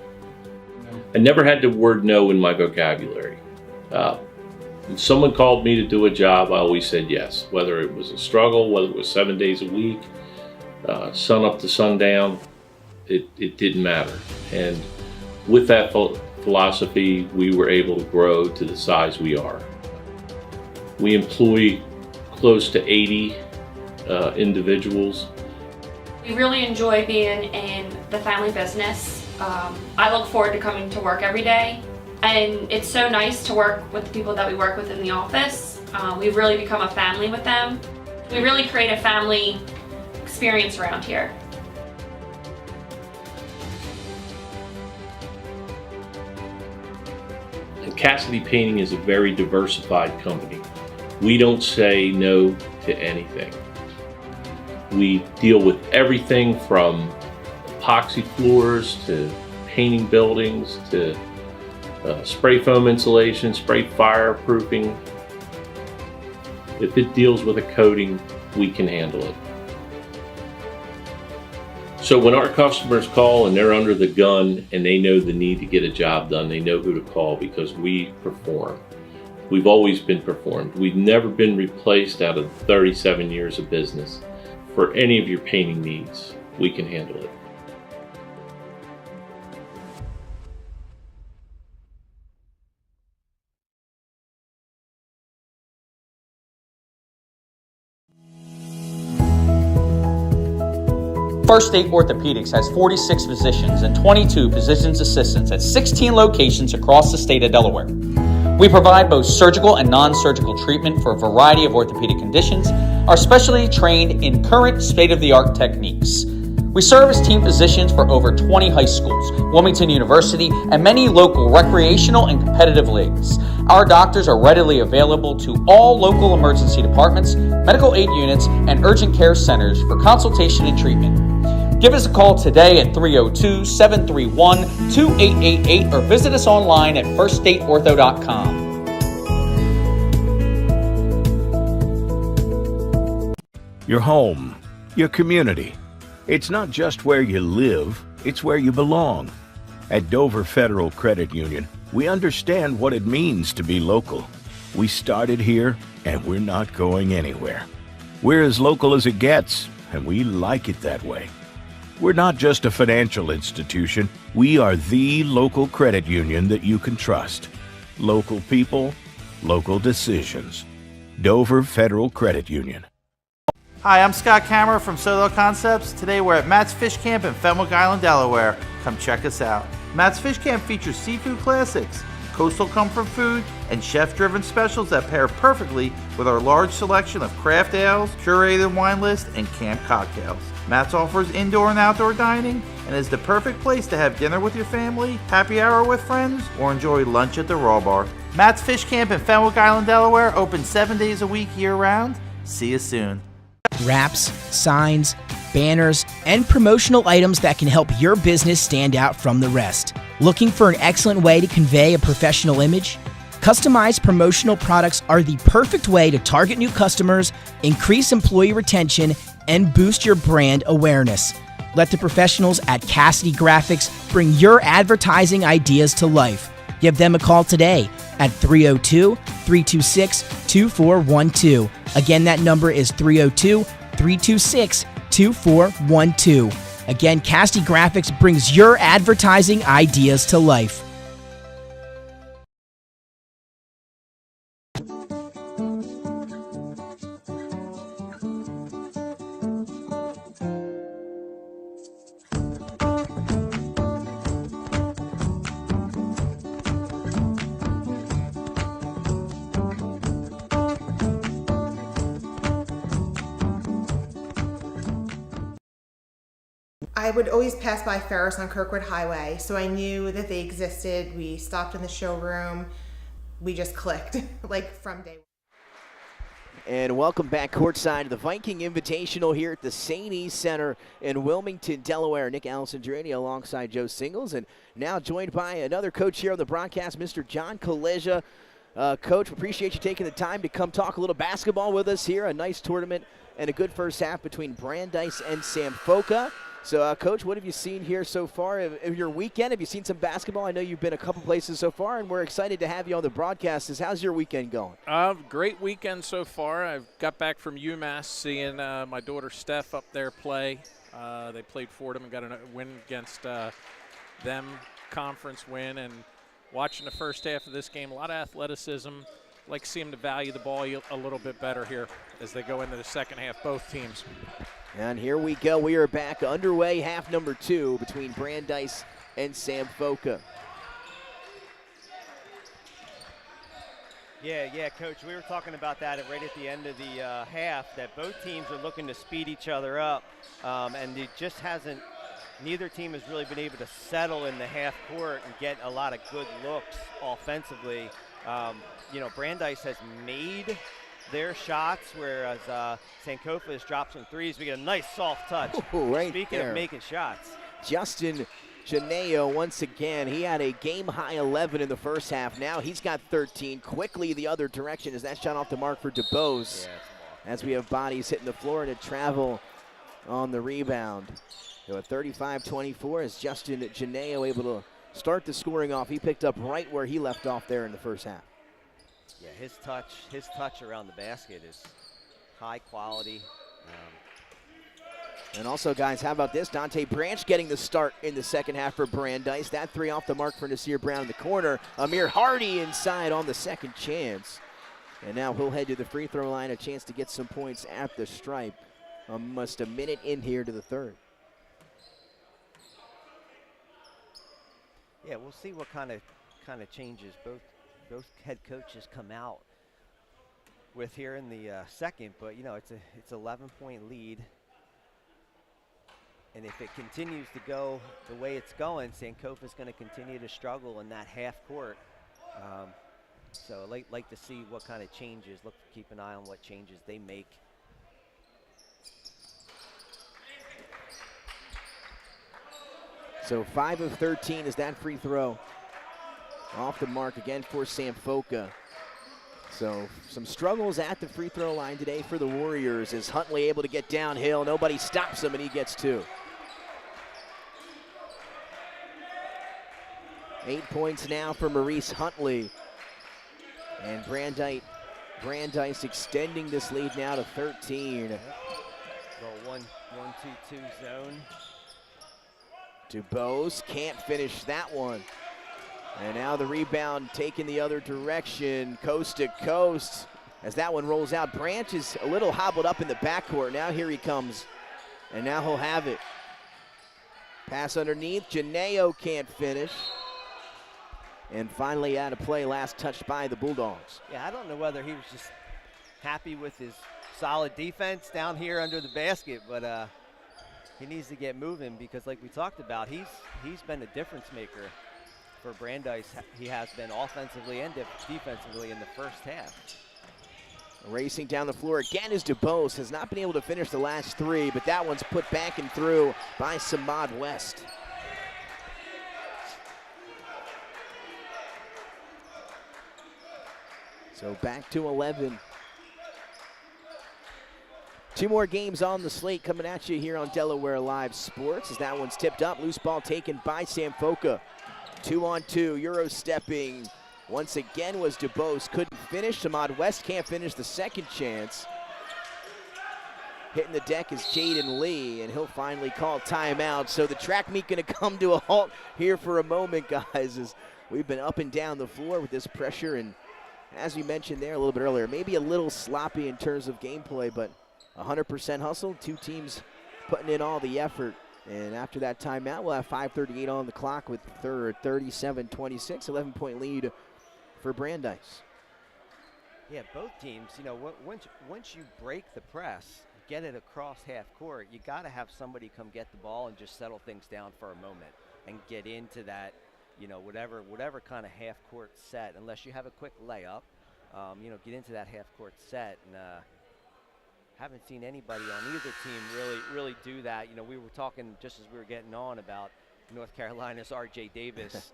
I never had the word no in my vocabulary. When someone called me to do a job, I always said yes, whether it was a struggle, whether it was 7 days a week, sun up to sundown, it didn't matter. And with that philosophy, we were able to grow to the size we are. We employ close to 80 individuals. We really enjoy being in the family business. I look forward to coming to work every day, and it's so nice to work with the people that we work with in the office. We've really become a family with them. We really create a family experience around here. Cassidy Painting is a very diversified company. We don't say no to anything. We deal with everything from epoxy floors to painting buildings to spray foam insulation, spray fireproofing. If it deals with a coating, we can handle it. So when our customers call and they're under the gun and they know the need to get a job done, they know who to call because we perform. We've always been performed. We've never been replaced out of 37 years of business. For any of your painting needs, we can handle it. First State Orthopedics has 46 physicians and 22 physician's assistants at 16 locations across the state of Delaware. We provide both surgical and non-surgical treatment for a variety of orthopedic conditions, are specially trained in current state-of-the-art techniques. We serve as team physicians for over 20 high schools, Wilmington University, and many local recreational and competitive leagues. Our doctors are readily available to all local emergency departments, medical aid units, and urgent care centers for consultation and treatment. Give us a call today at 302-731-2888 or visit us online at firststateortho.com. Your home, your community. It's not just where you live, it's where you belong. At Dover Federal Credit Union, we understand what it means to be local. We started here, and we're not going anywhere. We're as local as it gets, and we like it that way. We're not just a financial institution, we are the local credit union that you can trust. Local people, local decisions. Dover Federal Credit Union. Hi, I'm Scott Kammerer from Soto Concepts. Today we're at Matt's Fish Camp in Fenwick Island, Delaware. Come check us out. Matt's Fish Camp features seafood classics, coastal comfort food, and chef-driven specials that pair perfectly with our large selection of craft ales, curated wine list, and camp cocktails. Matt's offers indoor and outdoor dining and is the perfect place to have dinner with your family, happy hour with friends, or enjoy lunch at the Raw Bar. Matt's Fish Camp in Fenwick Island, Delaware, open 7 days a week year-round. See you soon. Wraps, signs, banners, and promotional items that can help your business stand out from the rest. Looking for an excellent way to convey a professional image? Customized promotional products are the perfect way to target new customers, increase employee retention, and boost your brand awareness. Let the professionals at Cassidy Graphics bring your advertising ideas to life. Give them a call today at 302-326-2412. Again, that number is 302-326-2412. Again, Cassidy Graphics brings your advertising ideas to life. I would always pass by Ferris on Kirkwood Highway, so I knew that they existed. We stopped in the showroom. We just clicked, like from day one. And welcome back courtside to the Viking Invitational here at the St. E Center in Wilmington, Delaware. Nick Alessandrini alongside Joe Singles, and now joined by another coach here on the broadcast, Mr. John Kaleja. Coach, appreciate you taking the time to come talk a little basketball with us here. A nice tournament and a good first half between Brandeis and Sankofa. So, Coach, what have you seen here so far in your weekend? Have you seen some basketball? I know you've been a couple places so far, and we're excited to have you on the broadcast. How's your weekend going? Great weekend so far. I got back from UMass seeing my daughter Steph up there play. They played Fordham and got a win against them, conference win, and watching the first half of this game, a lot of athleticism. Like to see them to value the ball a little bit better here as they go into the second half, both teams. And here we go. We are back underway, half number 2 between Brandeis and Sankofa. Yeah, Coach, we were talking about that right at the end of the half, that both teams are looking to speed each other up, and it just hasn't, neither team has really been able to settle in the half court and get a lot of good looks offensively. Brandeis has made their shots, whereas Sankofa has dropped some threes. We get a nice soft touch. Right Speaking there. of making shots. Justin Janeo, once again, he had a game-high 11 in the first half. Now he's got 13. Quickly the other direction as that shot off the mark for DeBose. As we have bodies hitting the floor to travel on the rebound. So at 35-24 is Justin Janeo able to start the scoring off. He picked up right where he left off there in the first half. Yeah, his touch around the basket is high quality. And also, guys, how about this? Dante Branch getting the start in the second half for Brandeis. That three off the mark for Nasir Brown in the corner. Amir Hardy inside on the second chance. And now he'll head to the free throw line, a chance to get some points at the stripe. Almost a minute in here to the third. Yeah, we'll see what kind of changes both head coaches come out with here in the second. But it's 11-point lead. And if it continues to go the way it's going, Sankofa is going to continue to struggle in that half court. So I'd like to see what kind of changes. Keep an eye on what changes they make. So 5 of 13 is that free throw. Off the mark again for Sankofa. So some struggles at the free throw line today for the Warriors as Huntley able to get downhill. Nobody stops him and he gets 2. 8 points now for Maurice Huntley. And Brandeis extending this lead now to 13. Little 1-2-2 zone. DuBose can't finish that one. And now the rebound taking the other direction, coast to coast. As that one rolls out, Branch is a little hobbled up in the backcourt. Now here he comes, and now he'll have it. Pass underneath, Janeo can't finish. And finally out of play, last touched by the Bulldogs. Yeah, I don't know whether he was just happy with his solid defense down here under the basket, but he needs to get moving because like we talked about, he's been a difference maker for Brandeis. He has been offensively and defensively in the first half. Racing down the floor again is DuBose. Has not been able to finish the last 3, but that one's put back and through by Samad West. So back to 11. 2 more games on the slate coming at you here on Delaware Live Sports as that one's tipped up. Loose ball taken by Sankofa. 2-on-2, Euro stepping. Once again was DuBose, couldn't finish. Samad West can't finish the second chance. Hitting the deck is Jaden Lee, and he'll finally call timeout. So the track meet gonna come to a halt here for a moment, guys, as we've been up and down the floor with this pressure. And as we mentioned there a little bit earlier, maybe a little sloppy in terms of gameplay, but 100% hustle, 2 teams putting in all the effort. And after that timeout, we'll have 5:38 on the clock with third, 37-26, 11-point lead for Brandeis. Yeah, both teams, once you break the press, get it across half court, you got to have somebody come get the ball and just settle things down for a moment and get into that, whatever kind of half court set, unless you have a quick layup, get into that half court set. And haven't seen anybody on either team really do that. We were talking just as we were getting on about North Carolina's R.J. Davis.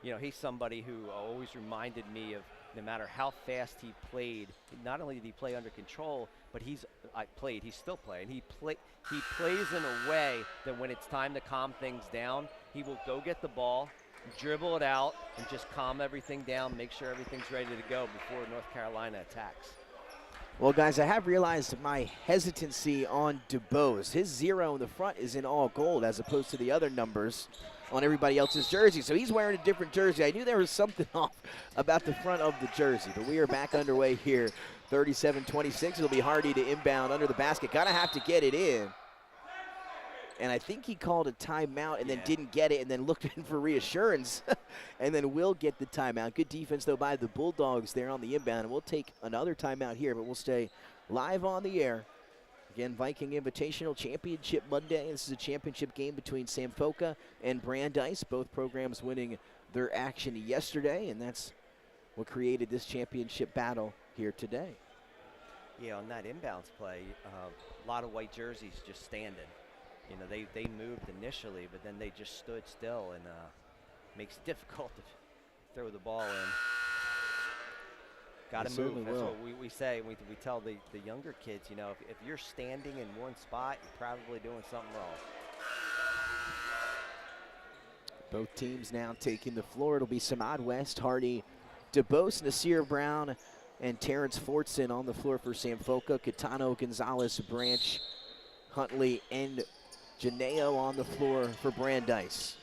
He's somebody who always reminded me of no matter how fast he played, not only did he play under control, but he's still playing. He plays in a way that when it's time to calm things down, he will go get the ball, dribble it out, and just calm everything down, make sure everything's ready to go before North Carolina attacks. Well, guys, I have realized my hesitancy on DuBose. His 0 in the front is in all gold as opposed to the other numbers on everybody else's jersey. So he's wearing a different jersey. I knew there was something off about the front of the jersey, but we are back underway here. 37-26. It'll be Hardy to inbound under the basket. Gotta have to get it in. And I think he called a timeout and then didn't get it and then looked in for reassurance and then will get the timeout. Good defense, though, by the Bulldogs there on the inbound. And we'll take another timeout here, but we'll stay live on the air. Again, Viking Invitational Championship Monday. This is a championship game between Sankofa and Brandies. Both programs winning their action yesterday, and that's what created this championship battle here today. Yeah, on that inbounds play, a lot of white jerseys just standing. You know, they moved initially, but then they just stood still, and makes it difficult to throw the ball in. Got to move. That's what we say. We tell the younger kids, you know, if you're standing in one spot, you're probably doing something wrong. Both teams now taking the floor. It'll be Samad West, Hardy, DuBose, Nasir Brown, and Terrence Fortson on the floor for Sankofa. Catano, Gonzalez, Branch, Huntley, and Janeo on the floor for Brandeis.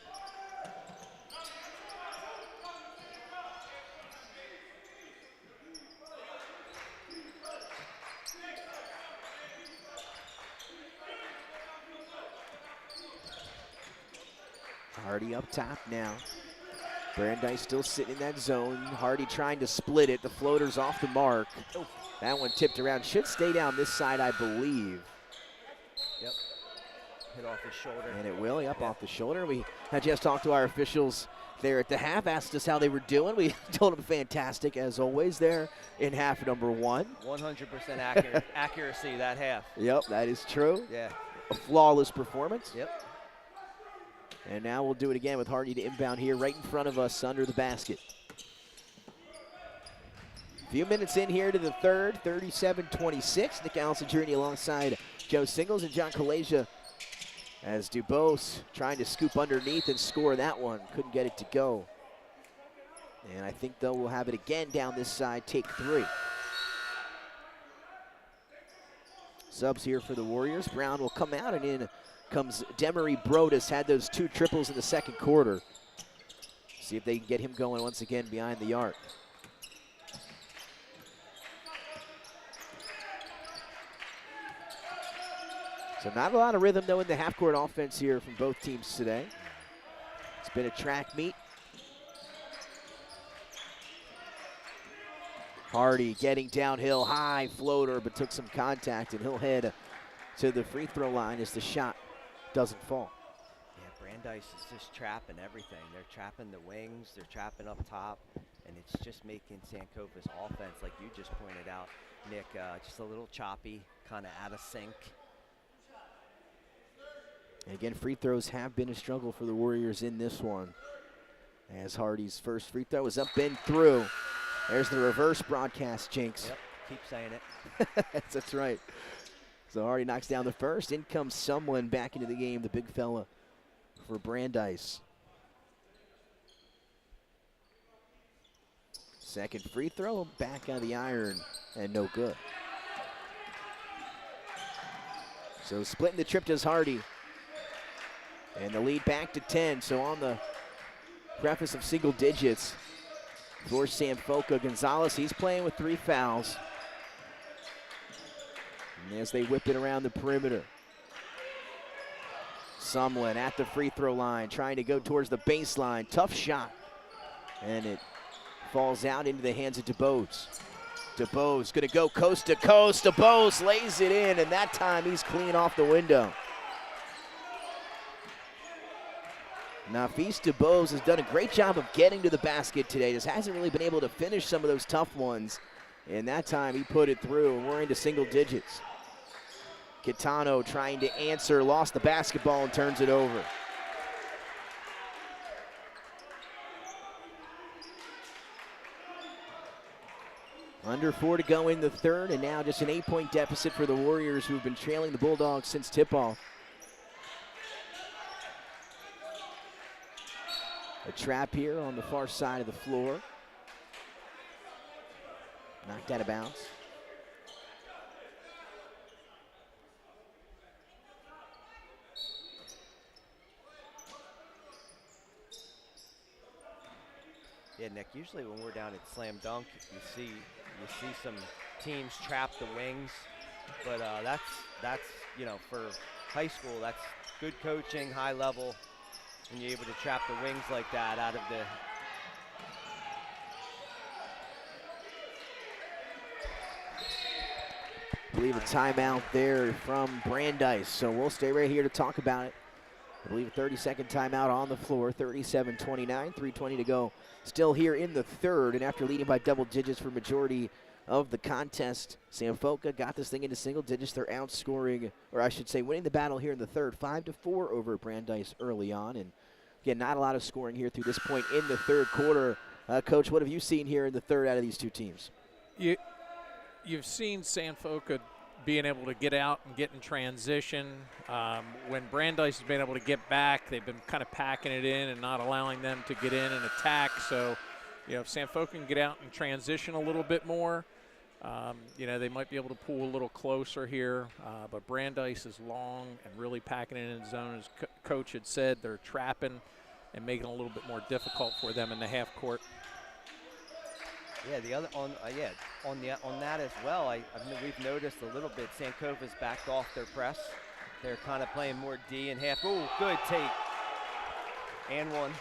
Hardy up top now. Brandeis still sitting in that zone. Hardy trying to split it. The floater's off the mark. That one tipped around. Should stay down this side, I believe. Yep. Hit off his shoulder. And it will, off the shoulder. We had just talked to our officials there at the half, asked us how they were doing. We told them fantastic, as always, there in half number 1. 100% accuracy that half. Yep, that is true. Yeah. A flawless performance. Yep. And now we'll do it again with Hardy to inbound here right in front of us under the basket. Few minutes in here to the third, 37-26. Nick Allison Jr. alongside Joe Singles and John Kalasia as DuBose trying to scoop underneath and score that one. Couldn't get it to go. And I think, though, we'll have it again down this side, take 3. Subs here for the Warriors. Brown will come out, and in comes Demery Brodus. Had those 2 triples in the second quarter. See if they can get him going once again behind the arc. So not a lot of rhythm, though, in the half-court offense here from both teams today. It's been a track meet. Hardy getting downhill, high floater, but took some contact, and he'll head to the free throw line as the shot doesn't fall. Yeah, Brandeis is just trapping everything. They're trapping the wings, they're trapping up top, and it's just making Sankofa's offense, like you just pointed out, Nick, just a little choppy, kind of out of sync. And again, free throws have been a struggle for the Warriors in this one. As Hardy's first free throw is up and through. There's the reverse broadcast, Jinx. Yep, keep saying it. That's right. So Hardy knocks down the first. In comes someone back into the game, the big fella for Brandeis. Second free throw, back out of the iron, and no good. So splitting the trip does Hardy. And the lead back to 10, so on the preface of single digits for Sankofa. Gonzalez, he's playing with 3 fouls. And as they whip it around the perimeter. Sumlin at the free throw line, trying to go towards the baseline. Tough shot. And it falls out into the hands of DuBose. DuBose gonna go coast to coast. DuBose lays it in, and that time he's clean off the window. Nafis DuBose has done a great job of getting to the basket today. Just hasn't really been able to finish some of those tough ones. And that time he put it through, and we're into single digits. Kitano trying to answer, lost the basketball and turns it over. Under 4 to go in the third, and now just an 8-point deficit for the Warriors, who've been trailing the Bulldogs since tip-off. A trap here on the far side of the floor. Knocked out of bounds. Yeah, Nick, usually when we're down at Slam Dunk, you see some teams trap the wings, but that's you know, for high school, that's good coaching, high level, when you're able to trap the wings like that out of the. I believe a timeout there from Brandeis, so we'll stay right here to talk about it. I believe a 30-second timeout on the floor, 37-29, 3:20 to go. Still here in the third, and after leading by double digits for majority of the contest, Sankofa got this thing into single digits. They're outscoring, or I should say winning the battle here in the third, 5-4 over Brandeis early on. And again, not a lot of scoring here through this point in the third quarter. Coach, what have you seen here in the third out of these two teams? You've seen Sankofa being able to get out and get in transition. When Brandeis has been able to get back, they've been kind of packing it in and not allowing them to get in and attack. So, you know, if Sankofa can get out and transition a little bit more, you know, they might be able to pull a little closer here. But Brandeis is long and really packing it in the zone. As Coach had said, they're trapping and making it a little bit more difficult for them in the half court. Yeah, the other on that as well. We've noticed a little bit. Sankofa's backed off their press. They're kind of playing more D in half. Oh, good take. And one.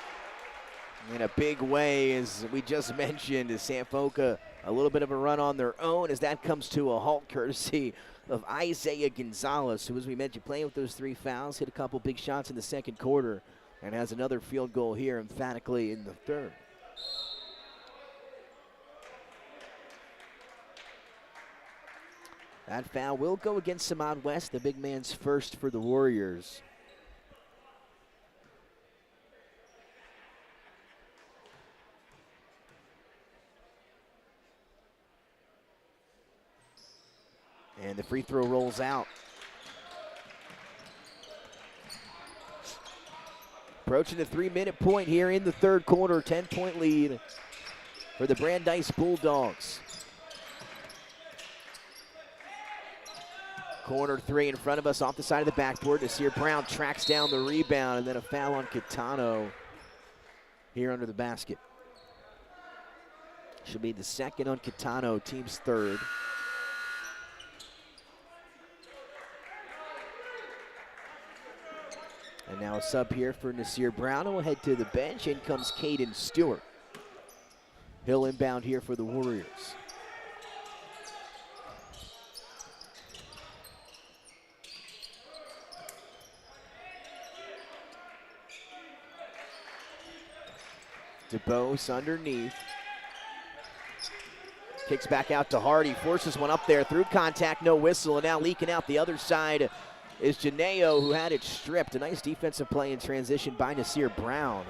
In a big way, as we just mentioned, is Sankofa a little bit of a run on their own as that comes to a halt courtesy of Isaiah Gonzalez, who, as we mentioned, playing with those 3 fouls, hit a couple big shots in the second quarter, and has another field goal here emphatically in the third. That foul will go against Samad West, the big man's first for the Warriors. And the free throw rolls out. Approaching the 3-minute point here in the third quarter, 10-point lead for the Brandeis Bulldogs. Corner 3 in front of us off the side of the backboard. Nasir Brown tracks down the rebound, and then a foul on Catano here under the basket. Should be the second on Catano, team's third. And now a sub here for Nasir Brown, and we'll head to the bench. In comes Caden Stewart. He'll inbound here for the Warriors. DeBose underneath. Kicks back out to Hardy, forces one up there through contact, no whistle, and now leaking out the other side is Janeo, who had it stripped. A nice defensive play in transition by Nasir Brown.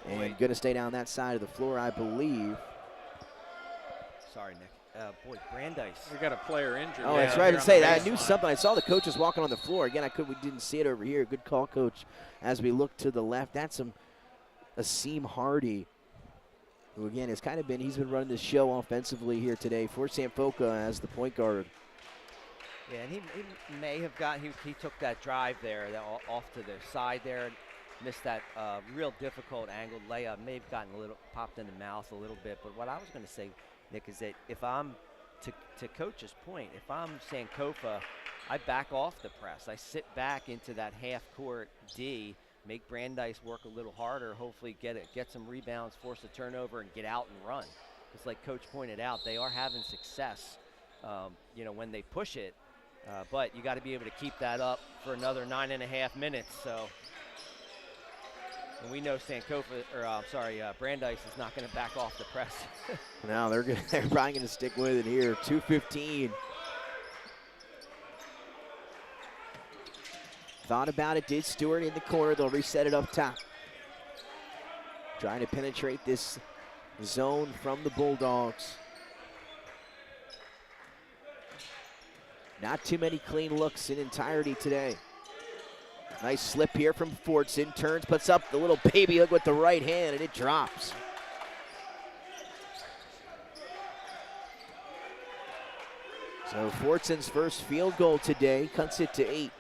And going to stay down that side of the floor, I believe. Sorry, Nick. Boy, Brandeis. We got a player injured. Oh, that's right. I say that. I knew something. I saw the coaches walking on the floor. Again, we didn't see it over here. Good call, Coach, as we look to the left. That's Asim Hardy, who again has kind of he's been running the show offensively here today for Sankofa as the point guard. Yeah, and he may have he took that drive there off to the side there and missed that real difficult angled layup. May have gotten popped in the mouth a little bit. But what I was going to say, Nick, is that if I'm, to Coach's point, if I'm Sankofa, I back off the press. I sit back into that half court D, make Brandeis work a little harder, hopefully get some rebounds, force a turnover, and get out and run. Because like Coach pointed out, they are having success, you know, when they push it. But you got to be able to keep that up for another 9.5 minutes. So, and we know Brandeis is not going to back off the press. No, they're probably going to stick with it here. 2:15. Thought about it, did Stewart in the corner. They'll reset it up top. Trying to penetrate this zone from the Bulldogs. Not too many clean looks in entirety today. Nice slip here from Fortson. Turns, puts up the little baby hook with the right hand, and it drops. So Fortson's first field goal today cuts it to 8.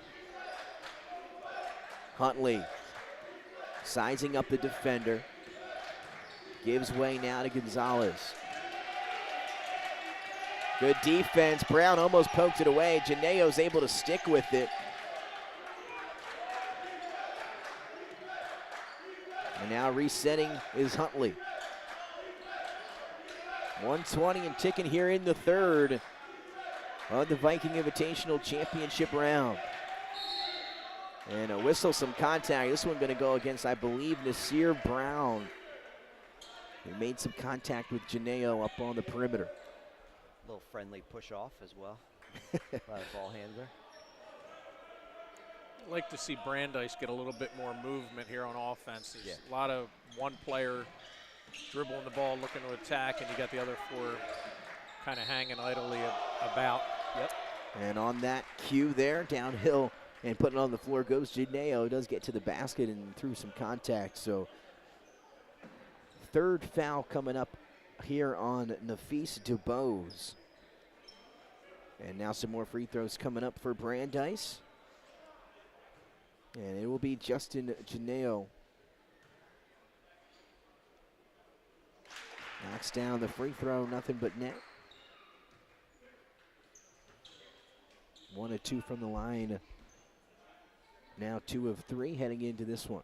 Huntley sizing up the defender. Gives way now to Gonzalez. Good defense. Brown almost poked it away. Janeo's able to stick with it. And now resetting is Huntley. 120 and ticking here in the third of the Viking Invitational Championship round. And a whistle, some contact. This one going to go against, I believe, Nasir Brown. He made some contact with Janeo up on the perimeter. A little friendly push off as well by the ball handler. I'd like to see Brandies get a little bit more movement here on offense. There's a lot of one player dribbling the ball, looking to attack, and you got the other 4 kind of hanging idly about. Yep. And on that cue there, downhill and putting it on the floor goes Janeo. Does get to the basket and through some contact. So third foul coming up here on Nafis Dubose. And now some more free throws coming up for Brandies. And it will be Justin Janeo. Knocks down the free throw, nothing but net. 1 of 2 from the line. Now 2 of 3 heading into this one.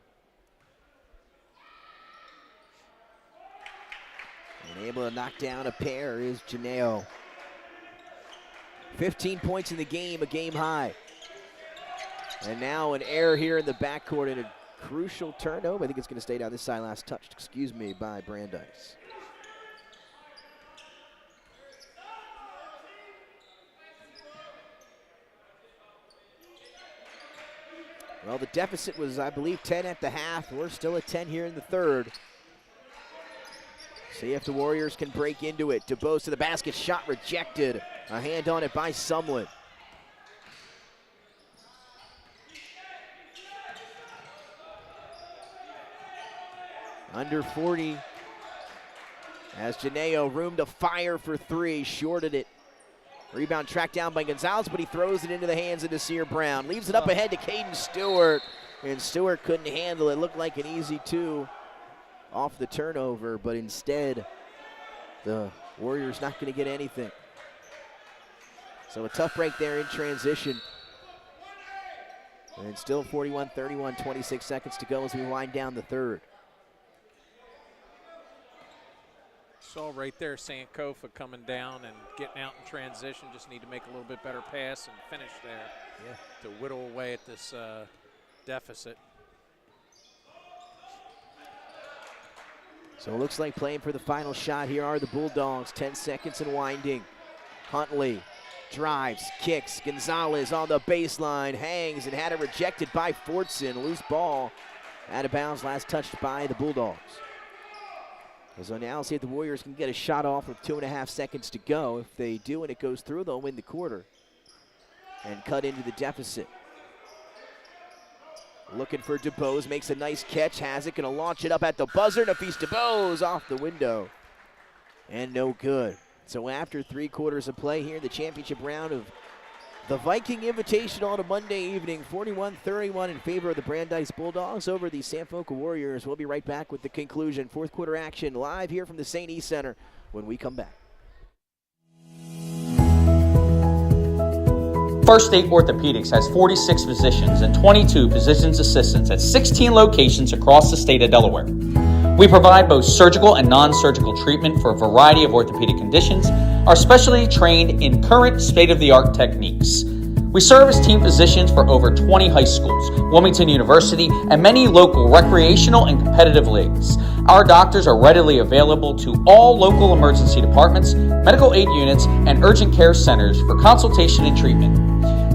And able to knock down a pair is Janeo. 15 points in the game, a game high. And now an error here in the backcourt and a crucial turnover. I think it's going to stay down this side. Last touched, by Brandies. Well, the deficit was, I believe, 10 at the half. We're still at 10 here in the third. See if the Warriors can break into it. DeBose to the basket, shot rejected. A hand on it by Sumlin. Under 40 as Janeo room to fire for 3, shorted it. Rebound tracked down by Gonzalez, but he throws it into the hands of Nasir Brown. Leaves it up ahead to Caden Stewart, and Stewart couldn't handle it. Looked like an easy 2 off the turnover, but instead the Warriors not going to get anything. So a tough break there in transition. And still 41-31, 26 seconds to go as we wind down the third. Saw right there Sankofa coming down and getting out in transition. Just need to make a little bit better pass and finish there to whittle away at this deficit. So it looks like playing for the final shot here are the Bulldogs. 10 seconds and winding. Huntley drives, kicks. Gonzalez on the baseline, hangs and had it rejected by Fortson. Loose ball out of bounds, last touched by the Bulldogs. So now see if the Warriors can get a shot off with 2.5 seconds to go. If they do and it goes through, they'll win the quarter and cut into the deficit. Looking for DeBose, makes a nice catch, has it, gonna launch it up at the buzzer. Nafis DeBose off the window and no good. So after 3 quarters of play here in the championship round of the Viking Invitational on a Monday evening, 41-31 in favor of the Brandeis Bulldogs over the Sankofa Warriors. We'll be right back with the conclusion. 4th quarter action live here from the St. E Center when we come back. First State Orthopedics has 46 physicians and 22 physician's assistants at 16 locations across the state of Delaware. We provide both surgical and non-surgical treatment for a variety of orthopedic conditions, are specially trained in current state-of-the-art techniques. We serve as team physicians for over 20 high schools, Wilmington University, and many local recreational and competitive leagues. Our doctors are readily available to all local emergency departments, medical aid units, and urgent care centers for consultation and treatment.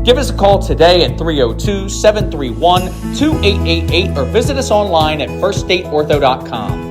Give us a call today at 302-731-2888 or visit us online at firststateortho.com.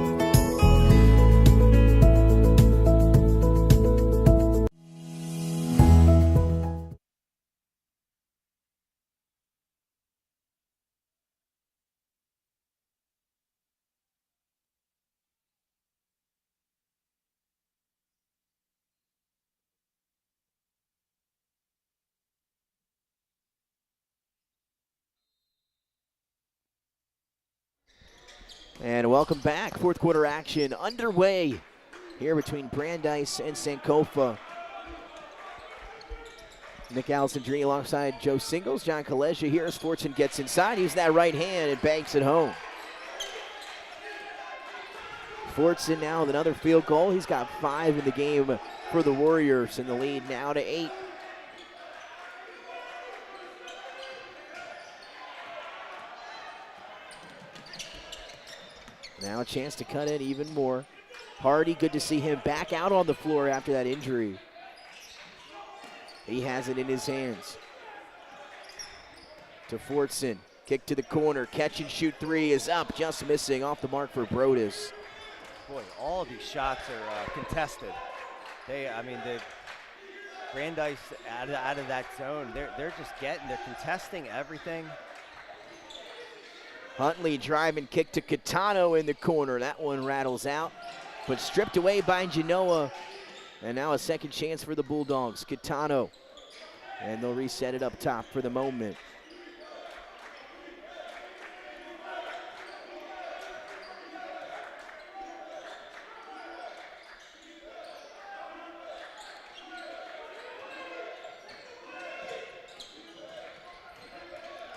And welcome back. Fourth quarter action underway here between Brandies and Sankofa. Nick Alessandrini alongside Joe Singles. John Kalesia here as Fortson gets inside. Using that right hand and banks it home. Fortson now with another field goal. He's got 5 in the game for the Warriors, and the lead now to 8. Now a chance to cut it even more. Hardy, good to see him back out on the floor after that injury. He has it in his hands. To Fortson, kick to the corner, catch and shoot 3 is up, just missing, off the mark for Brodus. Boy, all of these shots are contested. The Brandeis out of that zone, they're contesting everything. Huntley driving kick to Catano in the corner. That one rattles out, but stripped away by Genoa. And now a second chance for the Bulldogs. Catano, and they'll reset it up top for the moment.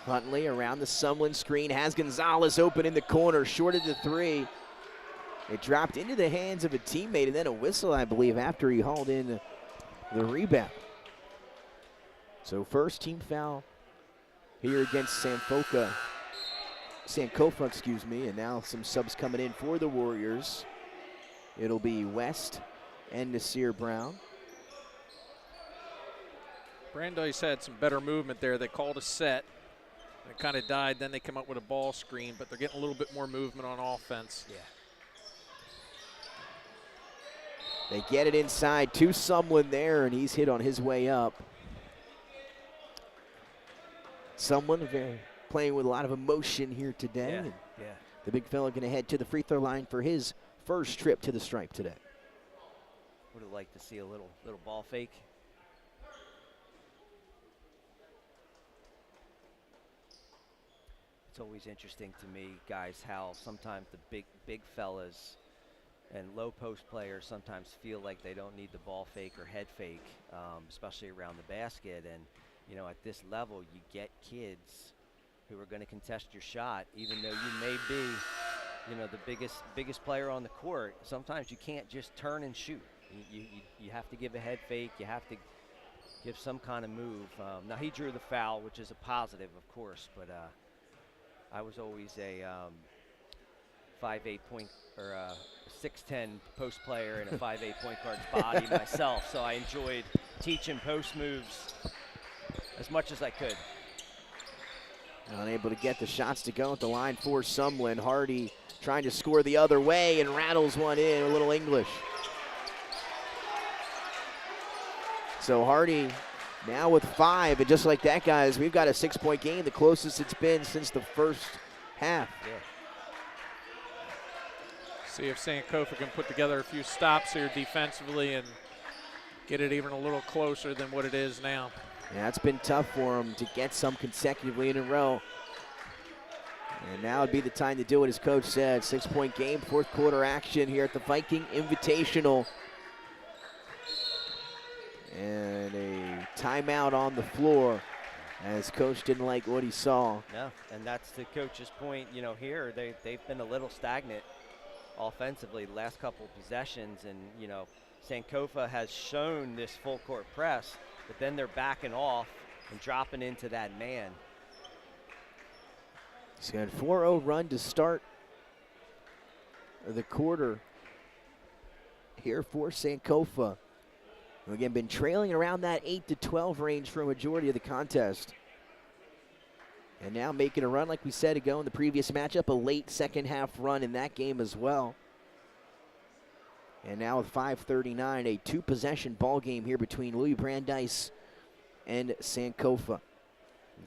Huntley around the Sumlin screen, has Gonzalez open in the corner, shorted to 3. It dropped into the hands of a teammate, and then a whistle, I believe, after he hauled in the rebound. So first team foul here against Sankofa, and now some subs coming in for the Warriors. It'll be West and Nasir Brown. Brandeis had some better movement there. They called a set. It kind of died, then they come up with a ball screen, but they're getting a little bit more movement on offense. Yeah. They get it inside to Sumlin there, and he's hit on his way up. Sumlin playing with a lot of emotion here today. Yeah. The big fella going to head to the free throw line for his first trip to the stripe today. Would have liked to see a little ball fake. It's always interesting to me, guys, how sometimes the big fellas and low post players sometimes feel like they don't need the ball fake or head fake, especially around the basket. And, at this level, you get kids who are going to contest your shot, even though you may be, the biggest player on the court. Sometimes you can't just turn and shoot. You have to give a head fake. You have to give some kind of move. Now, he drew the foul, which is a positive, of course, but I was always a 5'8" point or a 6'10" post player and a 5'8" point guard's body myself, so I enjoyed teaching post moves as much as I could. Unable to get the shots to go at the line for Sumlin. Hardy trying to score the other way and rattles one in, a little English. So Hardy now with 5, and just like that, guys, we've got a 6-point game, the closest it's been since the first half. Yeah. See if Sankofa can put together a few stops here defensively and get it even a little closer than what it is now. Yeah, it's been tough for him to get some consecutively in a row. And now would be the time to do it, as Coach said. 6-point game, fourth quarter action here at the Viking Invitational. And a timeout on the floor, as Coach didn't like what he saw. No, and that's the coach's point. Here they've been a little stagnant offensively the last couple of possessions, and Sankofa has shown this full court press, but then they're backing off and dropping into that man. He's got a 4-0 run to start the quarter here for Sankofa. Again, been trailing around that 8-12 range for a majority of the contest. And now making a run, like we said ago in the previous matchup, a late second half run in that game as well. And now with 5:39, a 2-possession ball game here between Louis Brandeis and Sankofa.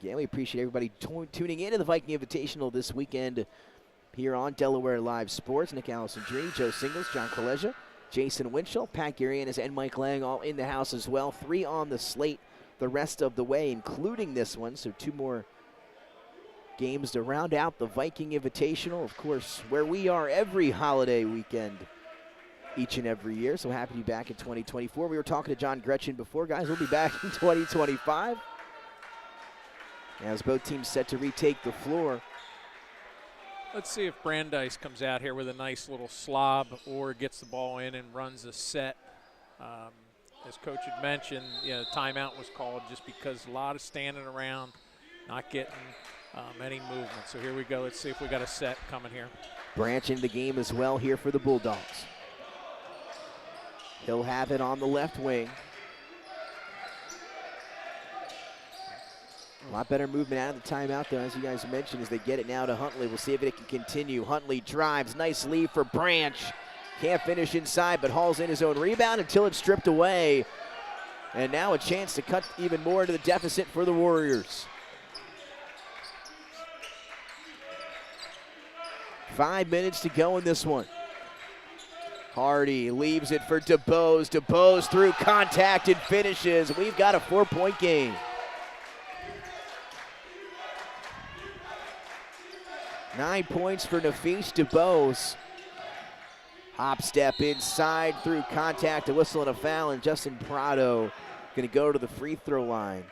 Again, we appreciate everybody tuning in to the Viking Invitational this weekend here on Delaware Live Sports. Nick Alessandrini, Joe Singles, John Kalesia, Jason Winchell, Pat Garianis, and Mike Lang all in the house as well. 3 on the slate the rest of the way, including this one. So 2 more games to round out the Viking Invitational, of course, where we are every holiday weekend each and every year. So happy to be back in 2024. We were talking to John Gretchen before, guys. We'll be back in 2025 as both teams set to retake the floor. Let's see if Brandies comes out here with a nice little slob or gets the ball in and runs a set. As Coach had mentioned, timeout was called just because a lot of standing around, not getting any movement. So here we go. Let's see if we got a set coming here. Branch in the game as well here for the Bulldogs. He'll have it on the left wing. A lot better movement out of the timeout, though, as you guys mentioned, as they get it now to Huntley. We'll see if it can continue. Huntley drives. Nice lead for Branch. Can't finish inside, but hauls in his own rebound until it's stripped away. And now a chance to cut even more into the deficit for the Warriors. 5 minutes to go in this one. Hardy leaves it for DeBose. DeBose through contact and finishes. We've got a 4-point game. Nine points for Nafis DeBose. Hop step inside through contact, a whistle and a foul, and Justin Prado going to go to the free throw line.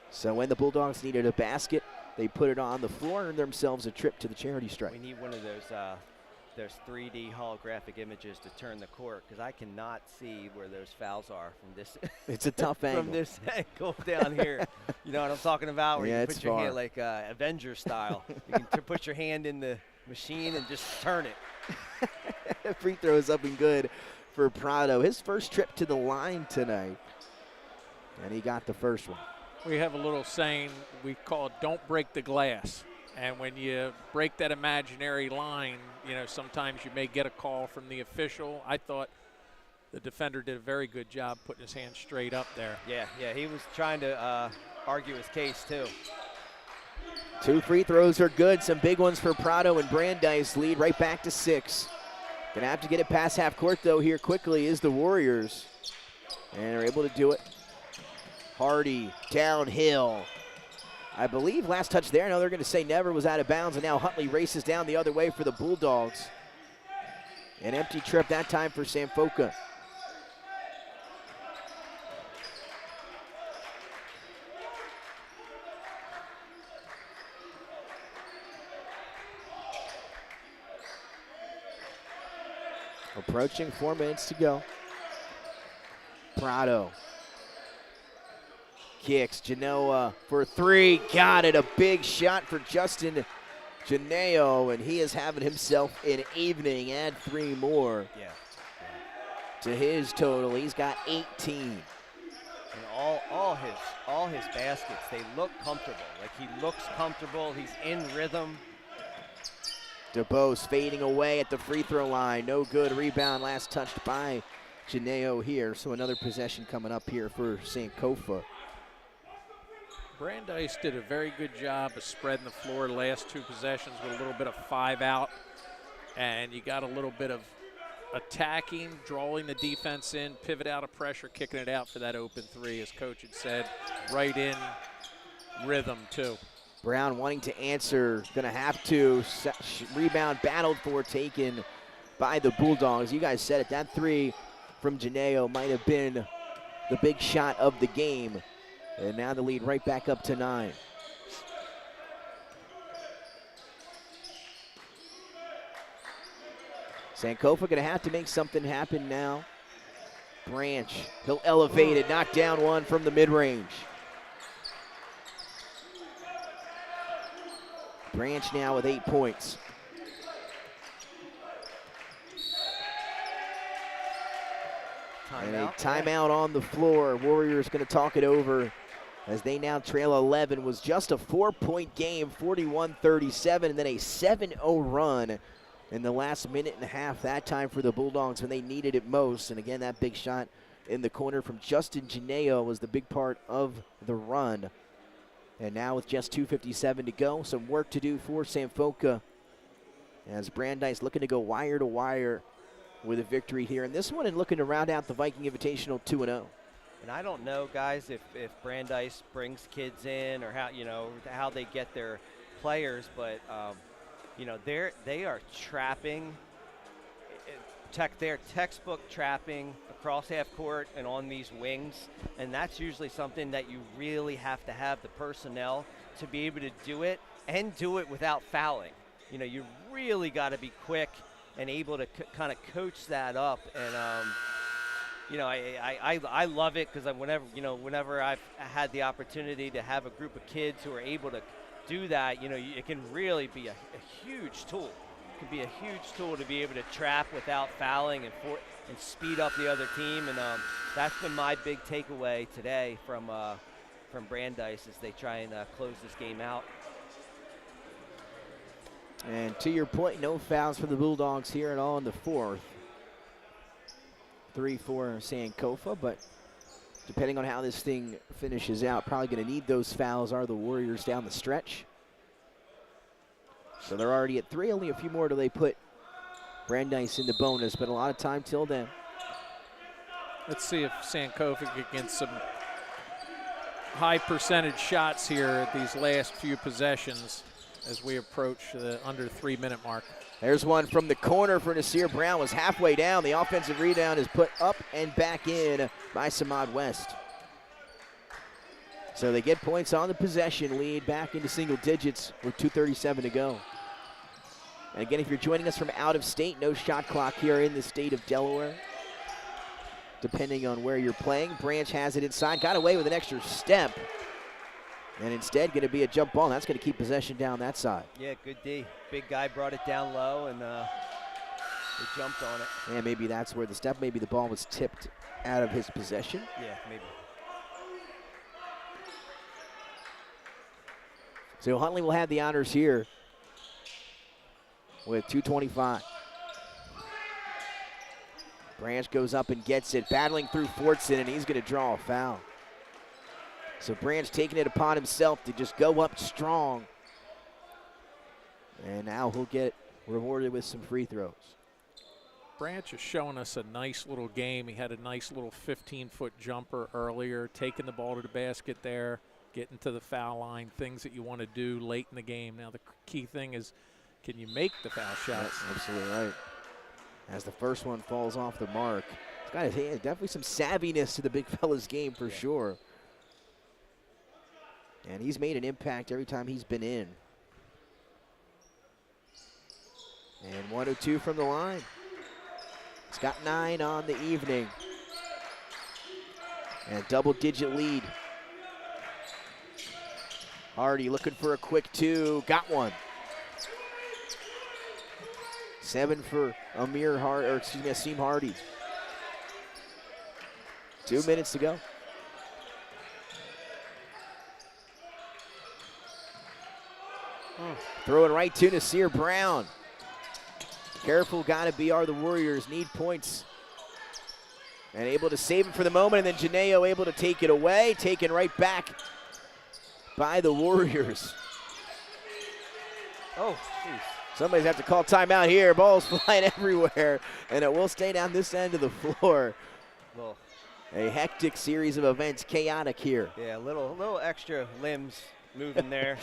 So when the Bulldogs needed a basket, they put it on the floor and earned themselves a trip to the charity stripe. We need one of those 3D holographic images to turn the court, because I cannot see where those fouls are from this. It's a tough angle. From this angle down here. You know what I'm talking about? Where yeah, you put your hand like Avenger style. You can put your hand in the machine and just turn it. Free throw is up and good for Prado. His first trip to the line tonight, and he got the first one. We have a little saying we call it "don't break the glass." And when you break that imaginary line, sometimes you may get a call from the official. I thought the defender did a very good job putting his hand straight up there. Yeah, he was trying to argue his case too. 2 free throws are good. Some big ones for Prado, and Brandies lead right back to 6. Gonna have to get it past half court though here quickly is the Warriors. And they're able to do it. Hardy downhill. I believe last touch there. No, they're gonna say never, was out of bounds, and now Huntley races down the other way for the Bulldogs. An empty trip that time for Sankofa. Approaching 4 minutes to go. Prado kicks. Genoa for 3. Got it. A big shot for Justin Janeo, and he is having himself an evening. Add 3 more to his total. He's got 18. And all his baskets, they look comfortable. Like, he looks comfortable. He's in rhythm. DeBose fading away at the free throw line. No good. Rebound last touched by Janeo here. So another possession coming up here for Sankofa. Brandies did a very good job of spreading the floor last 2 possessions with a little bit of 5 out. And you got a little bit of attacking, drawing the defense in, pivot out of pressure, kicking it out for that open 3, as Coach had said, right in rhythm too. Brown wanting to answer, gonna have to. Rebound battled for, taken by the Bulldogs. You guys said it, that 3 from Janeo might have been the big shot of the game. And now the lead right back up to 9. Sankofa gonna have to make something happen now. Branch, he'll elevate it, knock down one from the mid-range. Branch now with 8 points. And a timeout on the floor. Warriors going to talk it over as they now trail 11. Was just a 4-point game, 41-37, and then a 7-0 run in the last minute and a half that time for the Bulldogs when they needed it most. And again, that big shot in the corner from Justin Janeo was the big part of the run. And now with just 2:57 to go, some work to do for Sankofa as Brandies looking to go wire to wire with a victory here in this one and looking to round out the Viking Invitational 2-0. And I don't know, guys, if Brandies brings kids in or how they get their players, but you know, they are trapping. They're textbook trapping across half court and on these wings, and that's usually something that you really have to have the personnel to be able to do it and do it without fouling. You know, you really got to be quick and able to kind of coach that up. And you know, I love it because whenever I've had the opportunity to have a group of kids who are able to do that, you know, it can really be a huge tool. It can be a huge tool to be able to trap without fouling and speed up the other team. And that's been my big takeaway today from Brandeis as they try and close this game out. And to your point, no fouls for the Bulldogs here at all in the fourth. 3 for Sankofa, but depending on how this thing finishes out, probably going to need those fouls are the Warriors down the stretch. So they're already at 3, only a few more till they put Brandeis in the bonus, but a lot of time till then. Let's see if Sankofa can get some high percentage shots here at these last few possessions as we approach the under 3-minute mark. There's one from the corner for Nasir Brown, was halfway down. The offensive rebound is put up and back in by Samad West. So they get points on the possession, lead back into single digits with 2:37 to go. And again, if you're joining us from out of state, no shot clock here in the state of Delaware. Depending on where you're playing, Branch has it inside, got away with an extra step. And instead going to be a jump ball. That's going to keep possession down that side. Yeah, good D. Big guy brought it down low and they jumped on it. Yeah, maybe that's where the step, maybe the ball was tipped out of his possession. Yeah, maybe. So Huntley will have the honors here with 2:25. Branch goes up and gets it, battling through Fortson, and he's going to draw a foul. So Branch taking it upon himself to just go up strong. And now he'll get rewarded with some free throws. Branch is showing us a nice little game. He had a nice little 15-foot jumper earlier, taking the ball to the basket there, getting to the foul line, things that you want to do late in the game. Now the key thing is, can you make the foul shots? That's absolutely right. As the first one falls off the mark. He's got definitely some savviness to the big fella's game for sure. And he's made an impact every time he's been in. And 102 from the line. He's got 9 on the evening. And double-digit lead. Hardy looking for a quick 2. Got one. 7 for Asim Hardy. 2 minutes to go. Throwing right to Nasir Brown. Careful, gotta be, are the Warriors. Need points. And able to save it for the moment, and then Janeo able to take it away. Taken right back by the Warriors. Oh, jeez. Somebody's have to call timeout here. Ball's flying everywhere, and it will stay down this end of the floor. Well, a hectic series of events, chaotic here. Yeah, a little extra limbs moving there.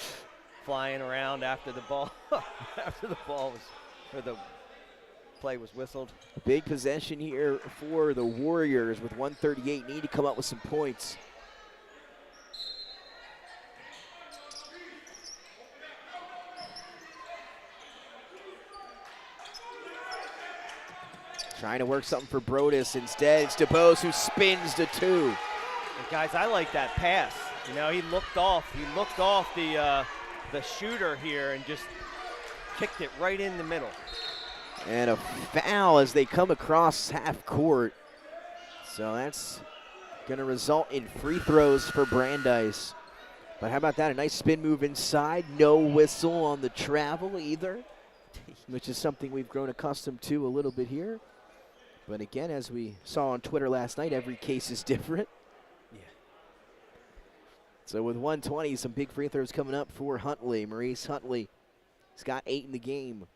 Flying around after the ball the play was whistled. Big possession here for the Warriors with 1:38. Need to come up with some points. Trying to work something for Brodus. Instead, it's DeBose who spins to 2. And guys, I like that pass. You know, he looked off the shooter here and just kicked it right in the middle. And a foul as they come across half court. So that's going to result in free throws for Brandeis. But how about that? A nice spin move inside. No whistle on the travel either, which is something we've grown accustomed to a little bit here. But again, as we saw on Twitter last night, every case is different. So with 1:20, some big free throws coming up for Huntley. Maurice Huntley has got 8 in the game.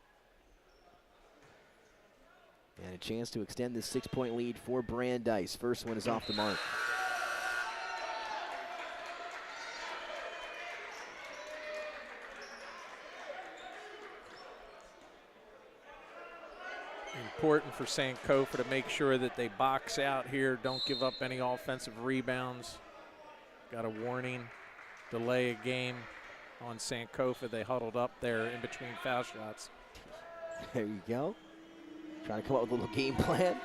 And a chance to extend this 6-point lead for Brandeis. First one is off the mark. important for Sankofa to make sure that they box out here, don't give up any offensive rebounds. Got a warning, delay a game on Sankofa. They huddled up there in between foul shots. There you go. Trying to come up with a little game plan.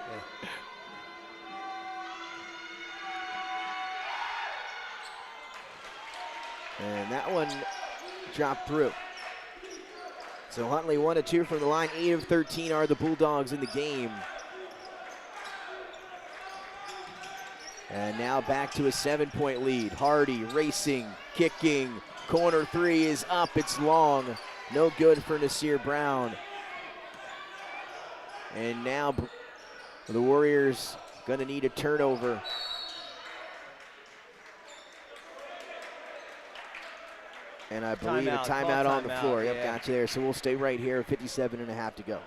And that one dropped through. So Huntley 1 of 2 from the line. 8 of 13 are the Bulldogs in the game. And now back to a 7-point lead. Hardy racing, kicking. Corner 3 is up. It's long. No good for Nasir Brown. And now the Warriors going to need a turnover. And I believe a timeout on the floor. Yep, got you there. So we'll stay right here. 57.5 to go.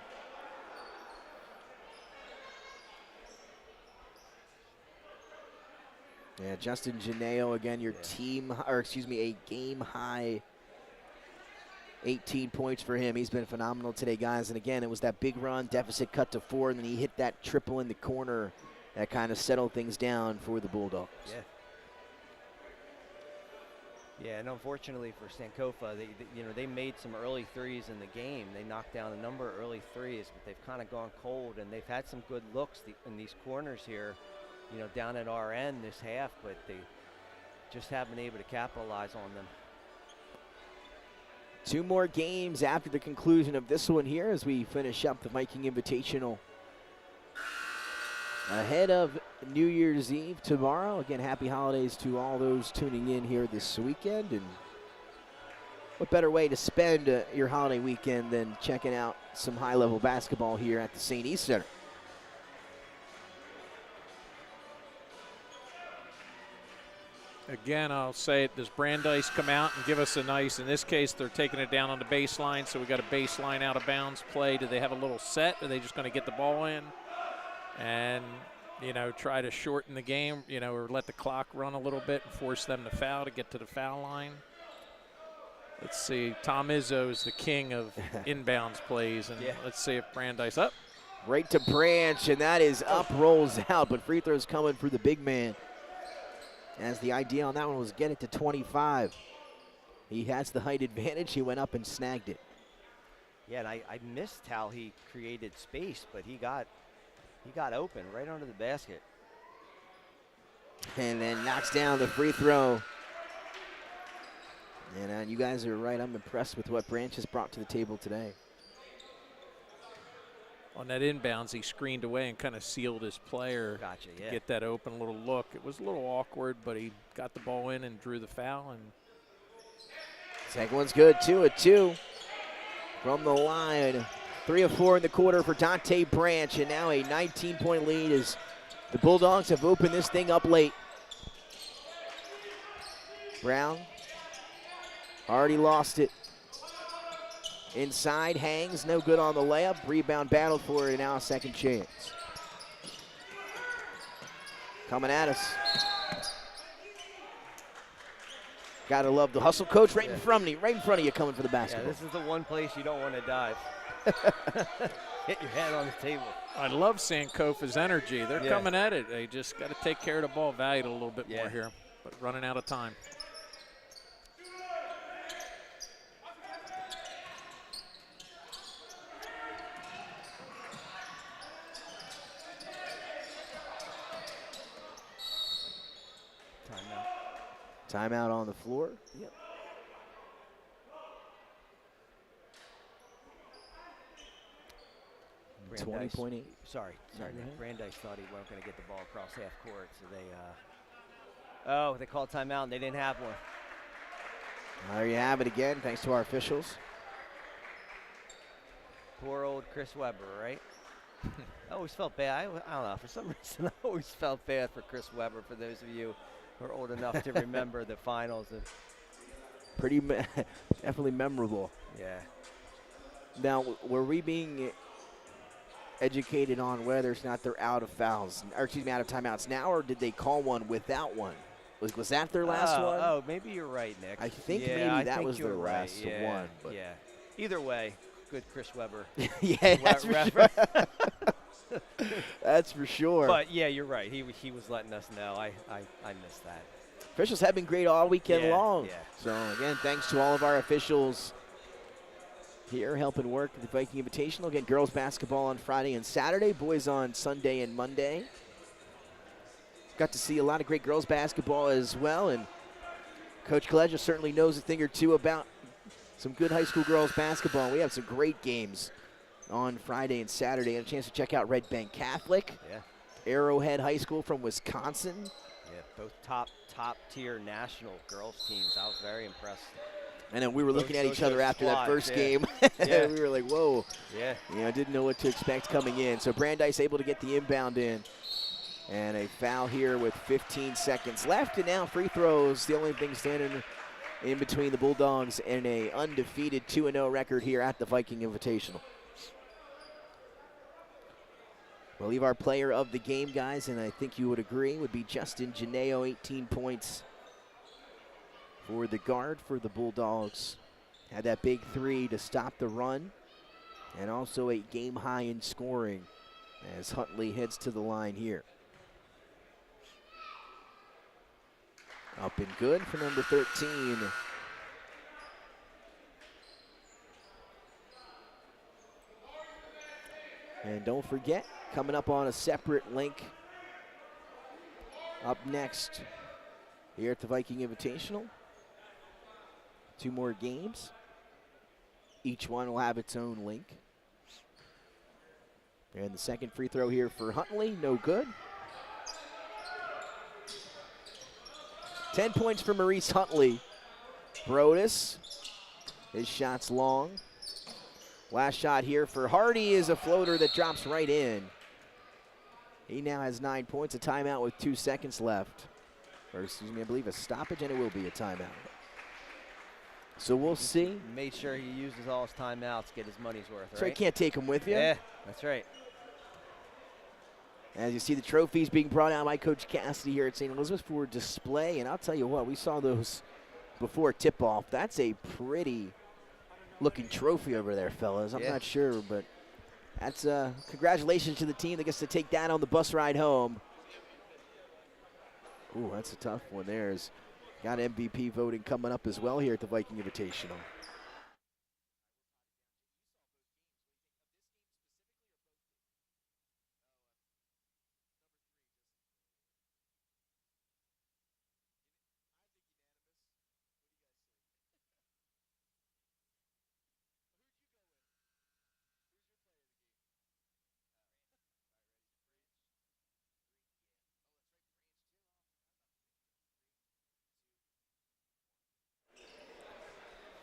Yeah, Justin Janeo again, your a game high 18 points for him. He's been phenomenal today, guys. And again, it was that big run, deficit cut to 4, and then he hit that triple in the corner that kind of settled things down for the Bulldogs. Yeah. Yeah, and unfortunately for Sankofa, they made some early threes in the game. They knocked down a number of early threes, but they've kind of gone cold, and they've had some good looks in these corners here, down at our end this half, but they just haven't been able to capitalize on them. 2 more games after the conclusion of this one here as we finish up the Viking Invitational ahead of New Year's Eve tomorrow. Again, happy holidays to all those tuning in here this weekend. And what better way to spend your holiday weekend than checking out some high-level basketball here at the St. East Center. Again, I'll say it, does Brandies come out and give us a nice, in this case, they're taking it down on the baseline, so we got a baseline out of bounds play. Do they have a little set? Are they just going to get the ball in and, try to shorten the game, or let the clock run a little bit and force them to foul to get to the foul line? Let's see. Tom Izzo is the king of inbounds plays, and let's see if Brandies up. Right to Branch, and that is up, rolls out, but free throws coming for the big man. As the idea on that one was get it to 25. He has the height advantage. He went up and snagged it. Yeah, and I missed how he created space, but he got open right under the basket. And then knocks down the free throw. And you guys are right. I'm impressed with what Branch has brought to the table today. On that inbounds, he screened away and kind of sealed his player to get that open little look. It was a little awkward, but he got the ball in and drew the foul. And second one's good, 2 of 2 from the line. 3 of 4 in the quarter for Dante Branch, and now a 19-point lead as the Bulldogs have opened this thing up late. Brown already lost it. Inside, hangs, no good on the layup. Rebound battle for it, now a second chance. Coming at us. Gotta love the hustle, coach, right in front of you, coming for the basketball. Yeah, this is the one place you don't want to dive. Hit your head on the table. I love Sankofa's energy. They're coming at it. They just got to take care of the ball, value it a little bit more here, but running out of time. Timeout on the floor. Yep. Brandies, 20.8. Sorry, Nick. Brandies thought he weren't going to get the ball across half court, so they called timeout and they didn't have one. There you have it again, thanks to our officials. Poor old Chris Webber, right? I always felt bad. I don't know, for some reason I always felt bad for Chris Webber, for those of you who are old enough to remember the finals. Definitely memorable. Yeah. Now, were we being educated on whether or not they're out of fouls, or excuse me, out of timeouts now, or did they call one without one? Was that their last one? Oh, maybe you're right, Nick. I think maybe that was their last one. But. Yeah. Either way, good Chris Webber. Yeah, that's for sure. That's for sure. But yeah, you're right. He was letting us know. I missed that. Officials have been great all weekend long. Yeah. So, again, thanks to all of our officials here helping work the Viking Invitational. Again, girls basketball on Friday and Saturday, boys on Sunday and Monday. Got to see a lot of great girls basketball as well, and Coach Kaleja certainly knows a thing or two about some good high school girls basketball. We have some great games on Friday and Saturday. And a chance to check out Red Bank Catholic, Arrowhead High School from Wisconsin. Yeah, both top tier national girls teams. I was very impressed. And then we were looking at each other after that first game. We were like, whoa. Yeah. I didn't know what to expect coming in. So Brandeis able to get the inbound in. And a foul here with 15 seconds left. And now free throws, the only thing standing in between the Bulldogs and a undefeated 2-0 record here at the Viking Invitational. I believe our player of the game, guys, and I think you would agree, would be Justin Janeo, 18 points for the guard for the Bulldogs. Had that big three to stop the run, and also a game high in scoring as Huntley heads to the line here. Up and good for number 13. And don't forget, coming up on a separate link, up next here at the Viking Invitational, 2 more games. Each one will have its own link. And the second free throw here for Huntley, no good. 10 points for Maurice Huntley. Brodus, his shot's long. Last shot here for Hardy is a floater that drops right in. He now has 9 points, a timeout with 2 seconds left. Or excuse me, I believe a stoppage, and it will be a timeout. So we'll see. Made sure he uses all his timeouts, get his money's worth, right? So you can't take them with you. Yeah, that's right. As you see the trophies being brought out by Coach Cassidy here at St. Elizabeth for display. And I'll tell you what, we saw those before tip-off. That's a pretty looking trophy over there, fellas. I'm not sure, but that's congratulations to the team that gets to take that on the bus ride home. Ooh, that's a tough one. There's got MVP voting coming up as well here at the Viking Invitational.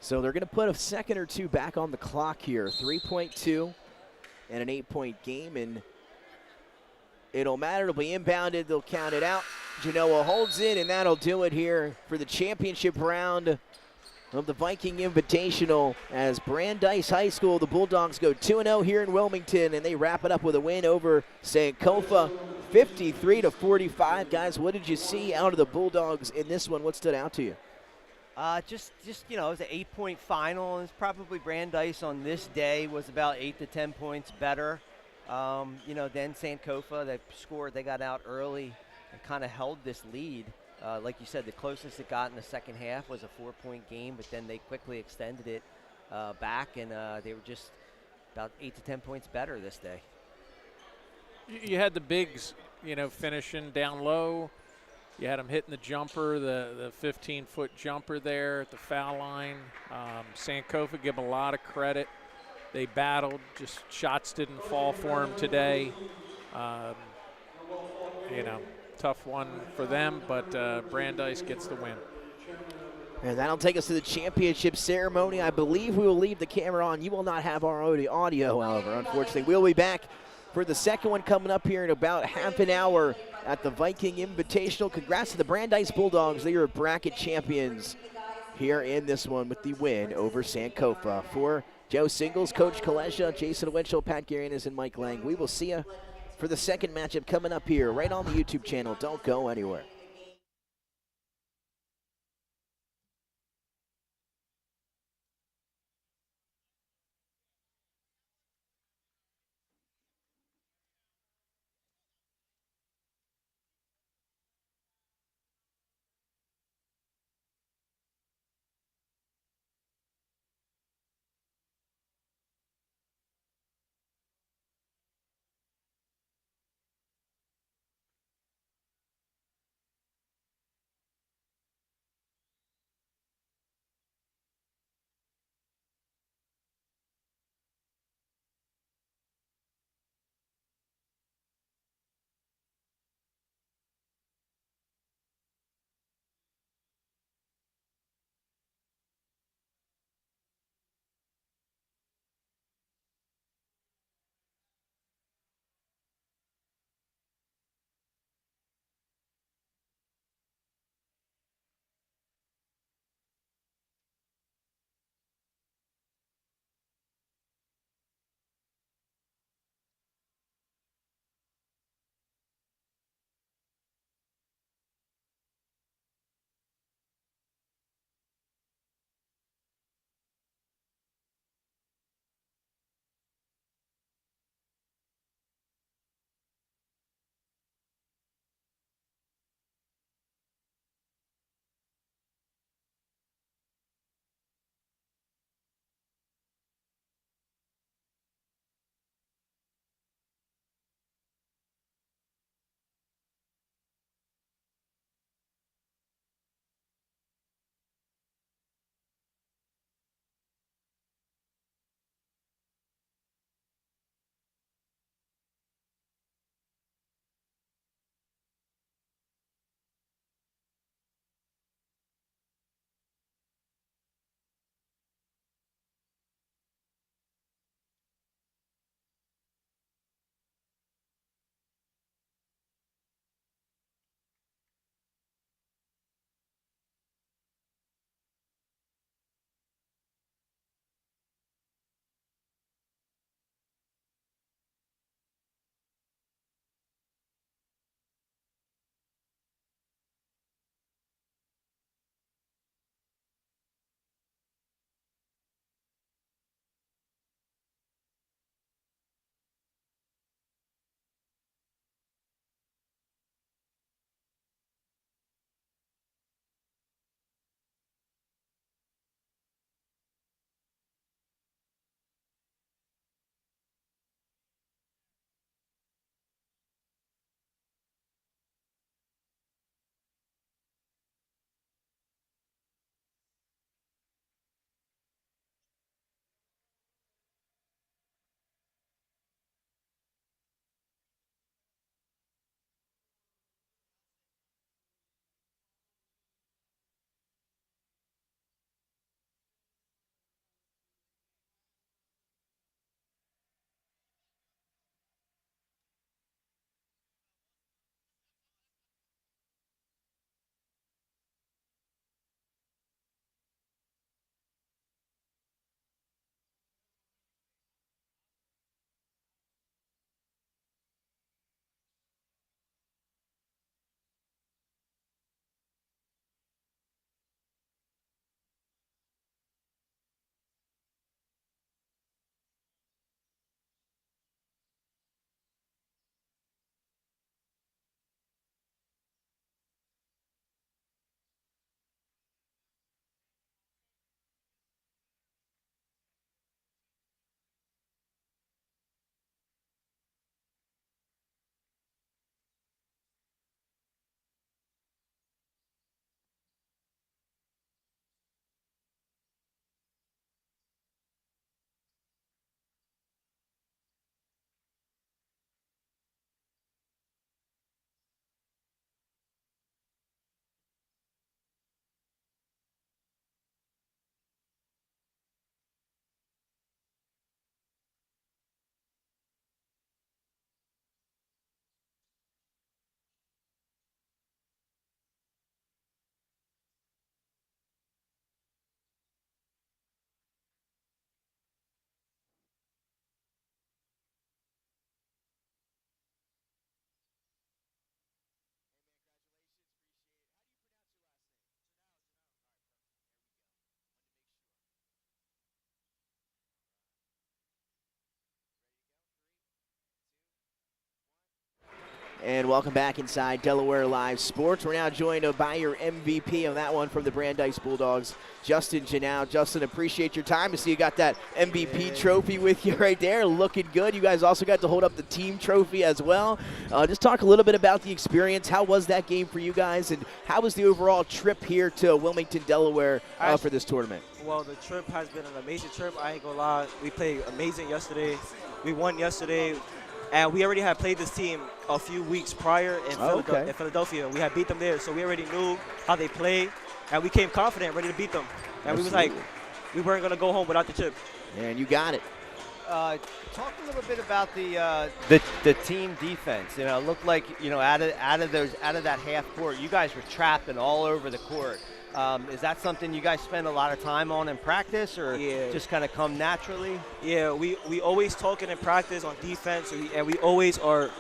So they're going to put a second or two back on the clock here. 3.2 and an 8-point game, and it'll matter. It'll be inbounded. They'll count it out. Genoa holds it, and that'll do it here for the championship round of the Viking Invitational as Brandeis High School, the Bulldogs go 2-0 here in Wilmington, and they wrap it up with a win over Sankofa, 53-45. Guys, what did you see out of the Bulldogs in this one? What stood out to you? Just it was an 8-point final, and it's probably Brandeis on this day was about 8 to 10 points better. Then Sankofa, they got out early and kind of held this lead. Like you said, the closest it got in the second half was a 4-point game, but then they quickly extended it back, and they were just about 8 to 10 points better this day. You had the bigs, finishing down low. You had them hitting the jumper, the 15-foot jumper there at the foul line. Sankofa, give them a lot of credit. They battled, just shots didn't fall for them today. Tough one for them, but Brandeis gets the win. And that'll take us to the championship ceremony. I believe we will leave the camera on. You will not have our audio, however, unfortunately. We'll be back for the second one coming up here in about half an hour at the Viking Invitational. Congrats to the Brandeis Bulldogs. They are bracket champions here in this one with the win over Sankofa. For Joe Singles, Coach Kaleja, Jason Winchell, Pat Garianis, and Mike Lang, we will see you for the second matchup coming up here right on the YouTube channel. Don't go anywhere. And welcome back inside Delaware Live Sports. We're now joined by your MVP on that one from the Brandies Bulldogs, Justin Janau. Justin, appreciate your time. I see you got that MVP trophy with you right there, looking good. You guys also got to hold up the team trophy as well. Just talk a little bit about the experience. How was that game for you guys, and how was the overall trip here to Wilmington, Delaware for this tournament? Well, the trip has been an amazing trip. I ain't gonna lie. We played amazing yesterday. We won yesterday. And we already had played this team a few weeks prior in Philadelphia. We had beat them there, so we already knew how they play, and we came confident, ready to beat them. And we was like, we weren't going to go home without the chip. And you got it. Talk a little bit about the team defense. You know, it looked like, you know, out of that half court, you guys were trapping all over the court. Is that something you guys spend a lot of time on in practice, or just kind of come naturally? Yeah, we always talking in practice on defense, and we always are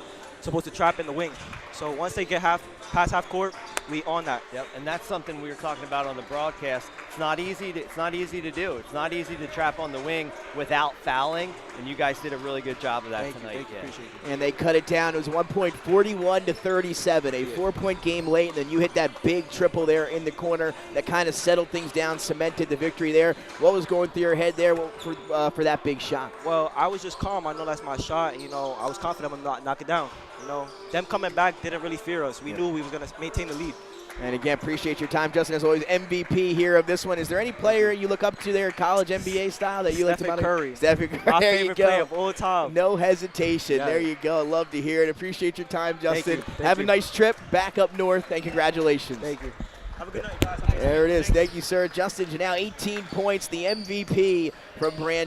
supposed to trap in the wing. So once they get past half court, we on that. Yep, and that's something we were talking about on the broadcast. It's not easy to do. It's not easy to trap on the wing without fouling, and you guys did a really good job of that tonight. Thank you, appreciate it. And they cut it down. It was 1 point, 41 to 37, a 4-point game late, and then you hit that big triple there in the corner that kind of settled things down, cemented the victory there. What was going through your head there for that big shot? Well, I was just calm. I know that's my shot, and, you know, I was confident I'm going to knock it down. You know, them coming back didn't really fear us. We knew we were going to maintain the lead. And again, appreciate your time, Justin. As always, MVP here of this one. Is there any player you look up to there, college NBA style, that you like to Curry. Stephen Curry. My there favorite you go. player of all time. No hesitation. Yeah. There you go. Love to hear it. Appreciate your time, Justin. Thank Have you. a nice trip back up north, and congratulations. Thank you. Have a good night, guys. There it is. Thank you, sir. Justin Janau, 18 points, the MVP from Brandies.